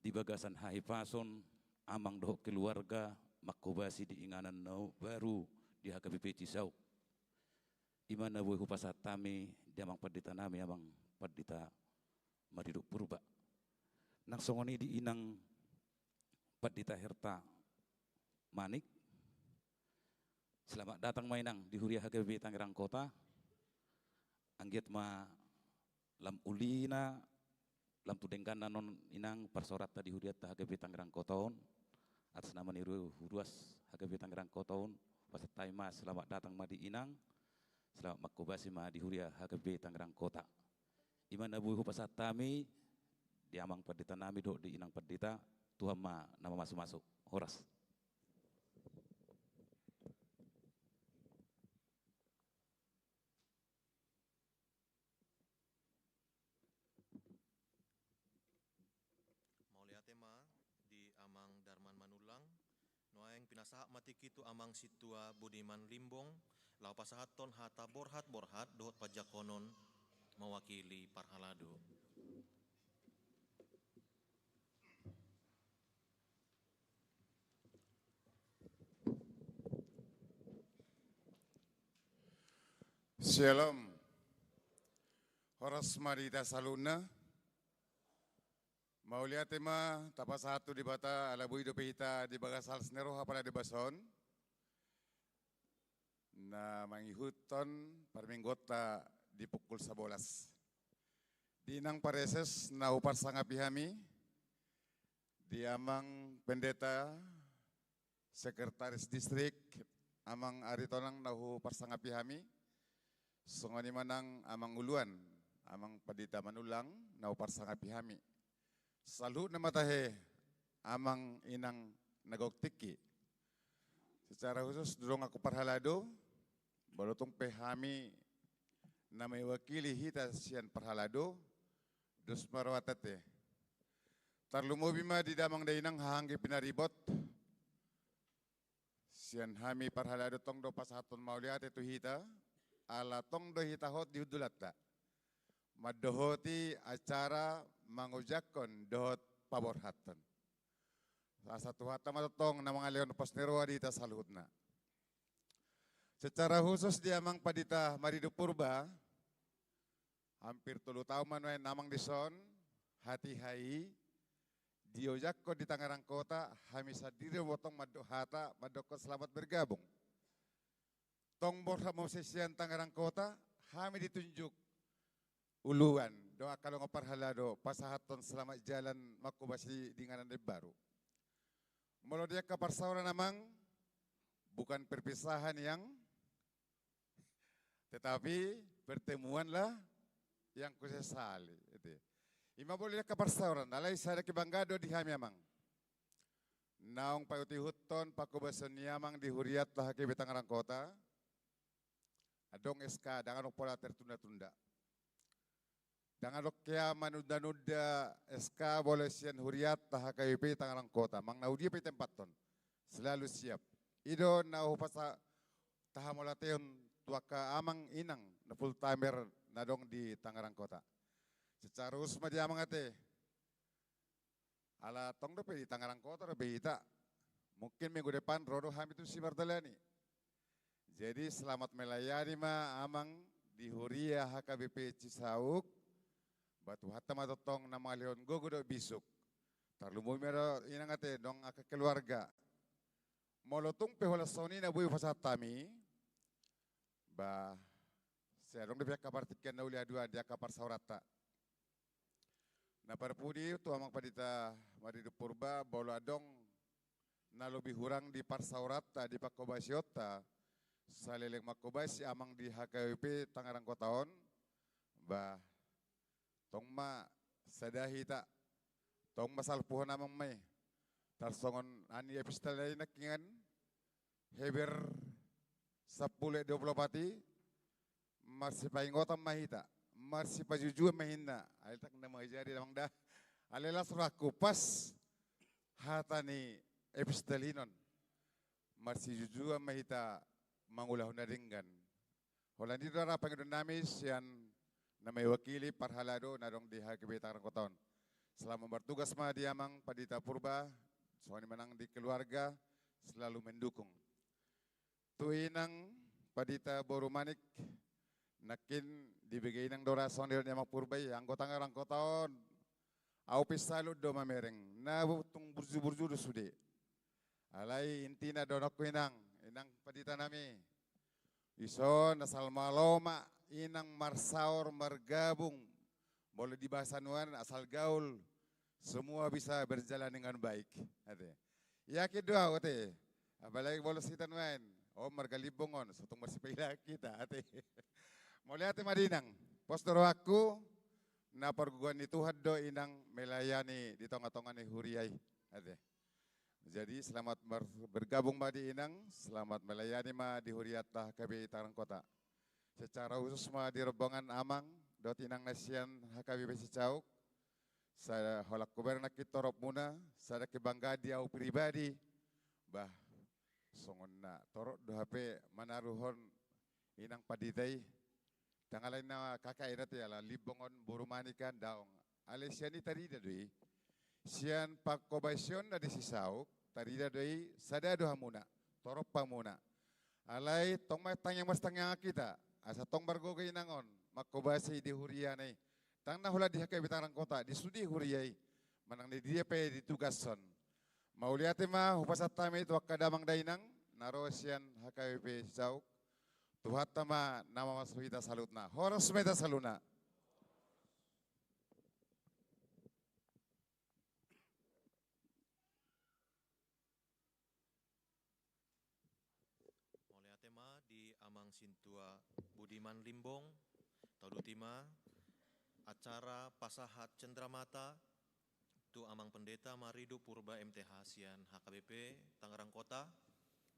I: di bagasan hahipason amang doh keluarga makobasi di inganan nau baru di HKBP Cisauk. Iman nabui upasat kami di amang padita nami amang padita Marido Purba. Nang songoni di inang padita Herta Manik. Selamat datang mainang di Huriah HKBP Tangerang Kota. Anggiat ma lam ulina, lam tudengkan non inang persorata di Huriah HKBP Tangerang Kota. Atas nama niru Huruas HKBP Tangerang Kota. Pasatai ma selamat datang ma di inang. Selamat makobasi ma di Huriah HKBP Tangerang Kota. Iman abu pasat kami di amang padita nami do di inang padita Tuhan ma nama masuk-masuk. Horas.
E: Pinasaha matikitu amang situa Budiman Limbong, lau pasahaton hata borhat dohot pajakonon mewakili Parhalado.
A: Shalom. Horas marita saluna. Maulia tema tapas satu di bata alabui do pehita di bagasal snero pada di bason. Na mangihuton parminggota di pukul 11. Dinang pareses na upar sangapihami di amang pendeta sekretaris distrik amang aritonang nahu parsangapihami songoni manang amang uluan amang padita manulang nahu parsangapihami. Salut na matahe amang inang nagoktiki. Secara khusus durung aku Parhalado, balotong pehami na may wakili hita siyan Parhalado, dos marwatate. Tarlumubi ma di damang dainang hahanggi pinaribot. Siyan hami Parhalado tong do pasahaton mauliate tu hita, ala tong do hita hot di udulata. Madohoti acara mangujakon dohot paborhatan. Satu hata matotong na mga leon pasnerwa dita salhutna. Secara khusus di amang padita Marido Purba, hampir 3 tahun manuay namang dison, hati hai, diojakko di Tangerang Kota, hami sadiri motong madohata, madoko selamat bergabung. Tong borha mosesian Tangerang Kota, hami ditunjuk uluan doa kalau ngoparhalado pasahaton selamat jalan makubasi dinganan baru. Mula dia kaparsaura namang bukan perpisahan yang tetapi pertemuanlah yang kusesali. Ima boleh kaparsaura nalai sada kibanggado di hami amang. Naong payuti huton pakubasan yamang di Huriah HKBP Tangerang Kota.
J: dong SK dengan pola tertunda-tunda. Dengan kaya manunda-nunda SK boleh sian huriat taha KWP Tangerang Kota. Mang naudi pe tempat ton. Selalu siap. Ido na upasa taha molateon tuaka amang inang na full timer na dong di Tangerang Kota. Secara usma dia mangate. Ala tong dope di Tangerang Kota dope ita. Mungkin minggu depan rodo ham itu si Bartalani. Jadi selamat melayani ma amang di Huria HKBP Cisauk. Batu hatta matotong nama leon gogo do bisuk. Tarlumu mero inang ate dong aka keluarga. Molotung pehola soni na bui fasatami. Ba saya dong dia kabar tiken na ulia dua dia kabar saurata. Na parpudi tu amang padita maridu purba bolo adong na lebih hurang di parsaurata di Pakobasiota saleleng makobasi amang di HKWP Tangerang Kotaon bah tong ma sadahi ta tong masalpuhan amang may tarsongon ani epistelay nakingan heber 10-20 pati marsipaingotam mahita marsipajujua mahina alitak na mahijari namang dah alila suraku pas hatani epistelinon marsi jujua mahita mangulah na ringgan. Holandi do ra pangidon namis yan na may wakili parhalado na dong di HKBP Tangerang Kotaon. Selama bertugas ma diamang padita purba, soalnya menang di keluarga selalu mendukung. Tuinang padita borumanik nakin dibigay ng dorasyon di amang purba anggota Tangerang Kotaon. Au pisalo do mamereng na tung burju-burju do sude. Alay intina donok ko inang padita nami. Ison asal maloma inang marsaur margabung. Boleh di bahasa nuan asal gaul. Semua bisa berjalan dengan baik. Ate. Yakin doa ote. Apalagi boleh kita nuan. Oh margalibongon. Sotong bersipila kita. Ate. Mulai ate madinang. Postor aku. Na perguruan itu haddo inang melayani di tongah-tongah ni huriai. Ate. Jadi selamat bergabung ma di inang, selamat melayani ma di Huriata HKBP Tangerang Kota. Secara khusus ma di rombongan amang, dot inang nasian HKBP Cicauk. Saya holak kubar nak kitorop muna, saya kebangga dia pribadi. Bah, songon na torok do HP manaruhon inang paditai. Tangalain na kakainat ya la libongon burumanikan daong. Alesiani tadi dadui. Sian pakobasyon na di Cisauk. Tarida doi sada doha muna, torop pa muna. Alay tong matang mas tangya kita, asa tong bargo kay nangon, makobasi di hurianay. Tang nahula di HKBP Tangerang Kota, di sudi huriay, manang di dia pe ditugason. Mauliate ma hupasat tami itu kadamang dainang, naro sian HKBP Cisauk. Tuhat tama nama maswita salutna, horos meta saluna.
E: Amang Sintua Budiman Limbong, Taudutima, acara Pasahat Cendramata, tu Amang Pendeta Maridu Purba MTH Sian HKBP Tangerang Kota,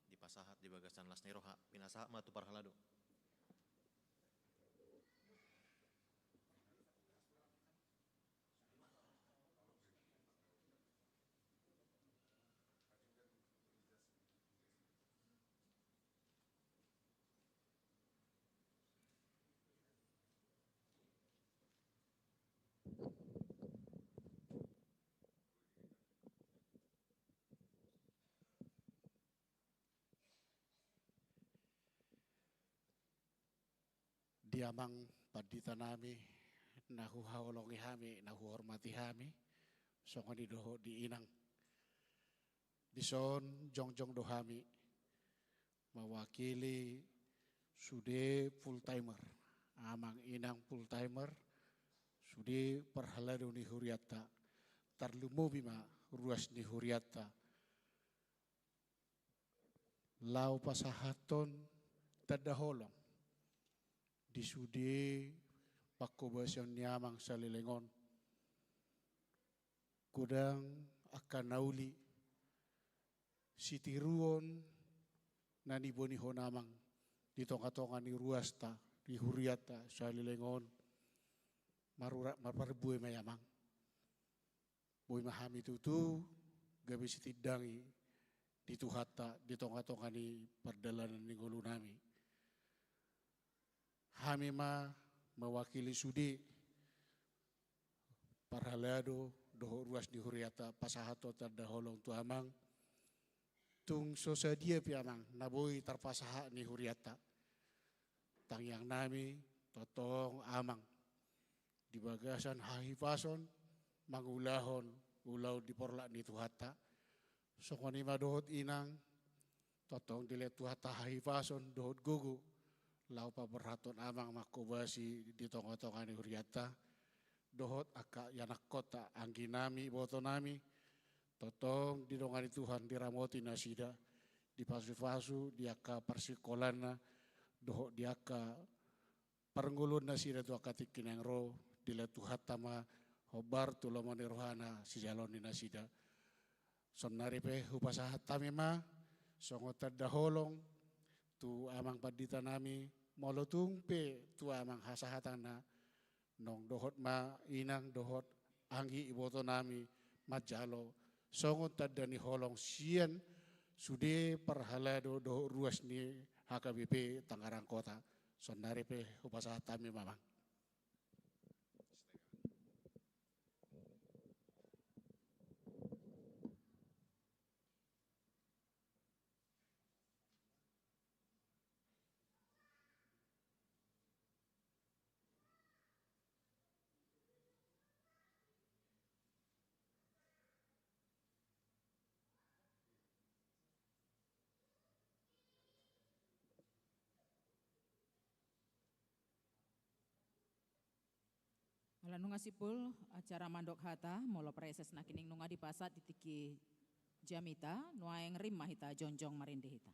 E: di Pasahat di Bagasan Lasneroha, Pinasaha Matu Parhalado.
K: Diamang padita nami, nahu haolongi hami, nahu hormati hami, songoni doho di inang. Bison jongjong dohami, mewakili sude full timer, amang inang full timer, sude perhalado ni huriata, tarlumobi ma ruas ni huriata. Lau pasahaton tadaholong. Di sudi pakobasyon niamang salilengon. Kudang akan nauli sitiruon naniboni honamang di tonga-tonga ni ruasta, di huriata, salilengon, marparbuy mayamang. Buy mahami tutu, gabi sitidangi, di tuhata, di tonga-tonga ni perdalanan ni ngulu nami. Hami mewakili sudi, parhalado, doho ruas di huriata, pasahato terdaholong tu amang, tung sosadia piamang, naboi terpasaha ni huriata. Tang yang nami, totong amang, di bagasan hahipason, mangulahon, ulau di porlak ni tuhata, sokoni madohot inang, totong dilihat tuhata hahipason, dohot gugu, lau pa berhaton amang makobasi di tonga-tonga ni huriata, dohot aka yanak kota anggi nami, boto nami, totong di dongani Tuhan diramoti nasida, di pasu-pasu, di aka persikolana, dohot di aka perngulun nasida tu aka tikin yang roh, dilihat Tuhan tama, hobar tu lomoni rohana si jaloni nasida. Sonari pe hupasahat tamima, songo terdaholong, tu amang padita nami, molo tungpe tu amang hasahatana, nong dohot ma inang dohot anggi iboto nami, majalo, songo terdani holong sian, sude perhalado dohot ruas ni HKBP Tangerang Kota, sonari pe hupasahat tami mamang.
D: Lalu ngasipul acara mandok hata molo preses nakining nunga di pasat ditiki jamita nuaeng rimah hita jonjong marindi hita.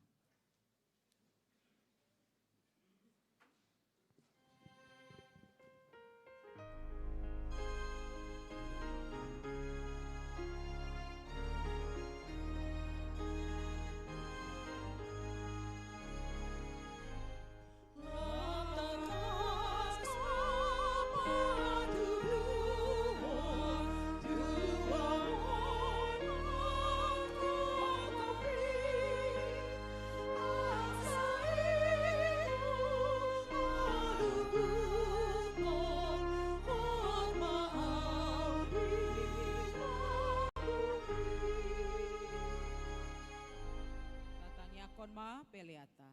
D: Peliata.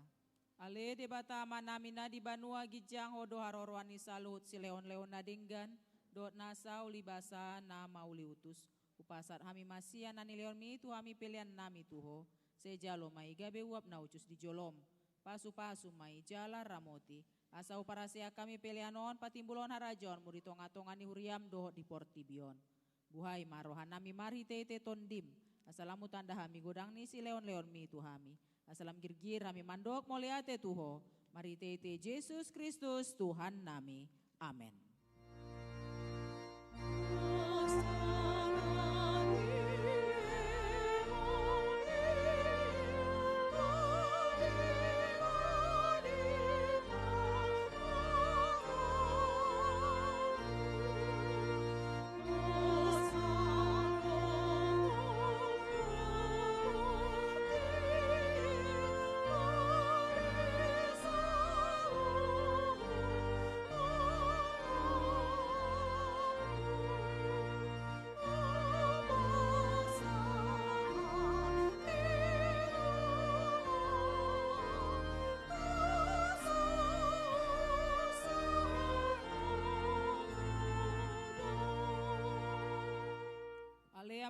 D: Ale debata manamina di Banua Gijang hodo harorwani salut si leon-leon nadinggan dot nasa ulibasa na mauli utus upasat hami masia nani leon mi tu hami pilihan nami tuho sejalo mai gabe uap na ucus di jolom pasu-pasu mai jala ramoti asa uparasia kami pilihanon patimbulon harajon muri tonga-tonga ni huriam dohot di portibion buhai marohan nami mari tete tondim asalamu tanda hami godang ni si leon-leon mi tu hami asalam girgir kami mandok moliate tuho. Mari tete Yesus Kristus Tuhan nami. Amin.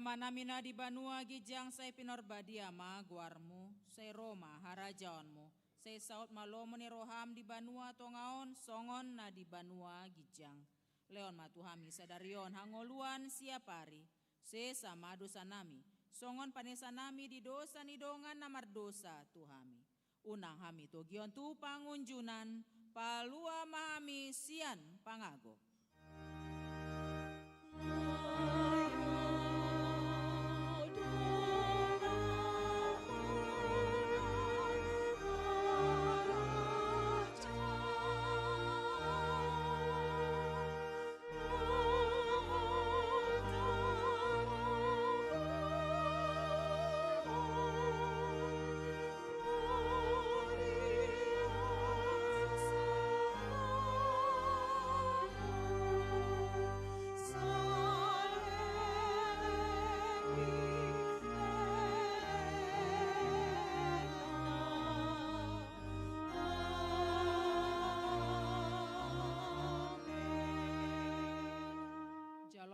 D: Manamina di Banua Gijang say pinorbadiama guarmu, say Roma harajaonmu, say saut malomo ni roham di Banua tongaon songon na di Banua Gijang. Leon matuhami sadarion hangoluan siapari, say sama dosa nami, songon panesa nami di dosa ni dongan namar dosa tuhami. Unang hami togion tu pangunjunan, palua mahami sian pangago.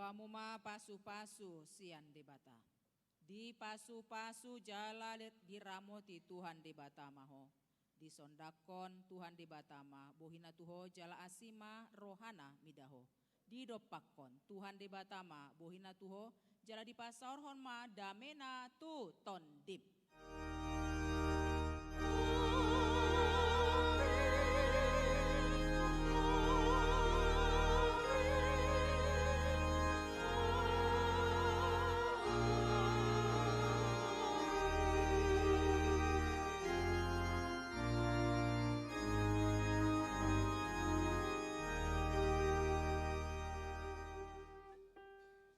D: Wamuma pasu-pasu sian debata. Di pasu-pasu jala diramoti Tuhan debata maho. Di sondakon Tuhan debata ma bohina tuho jala asima rohana midaho. Di dopakon Tuhan debata ma bohina tuho jala di pasaorhon ma damena tu tondip.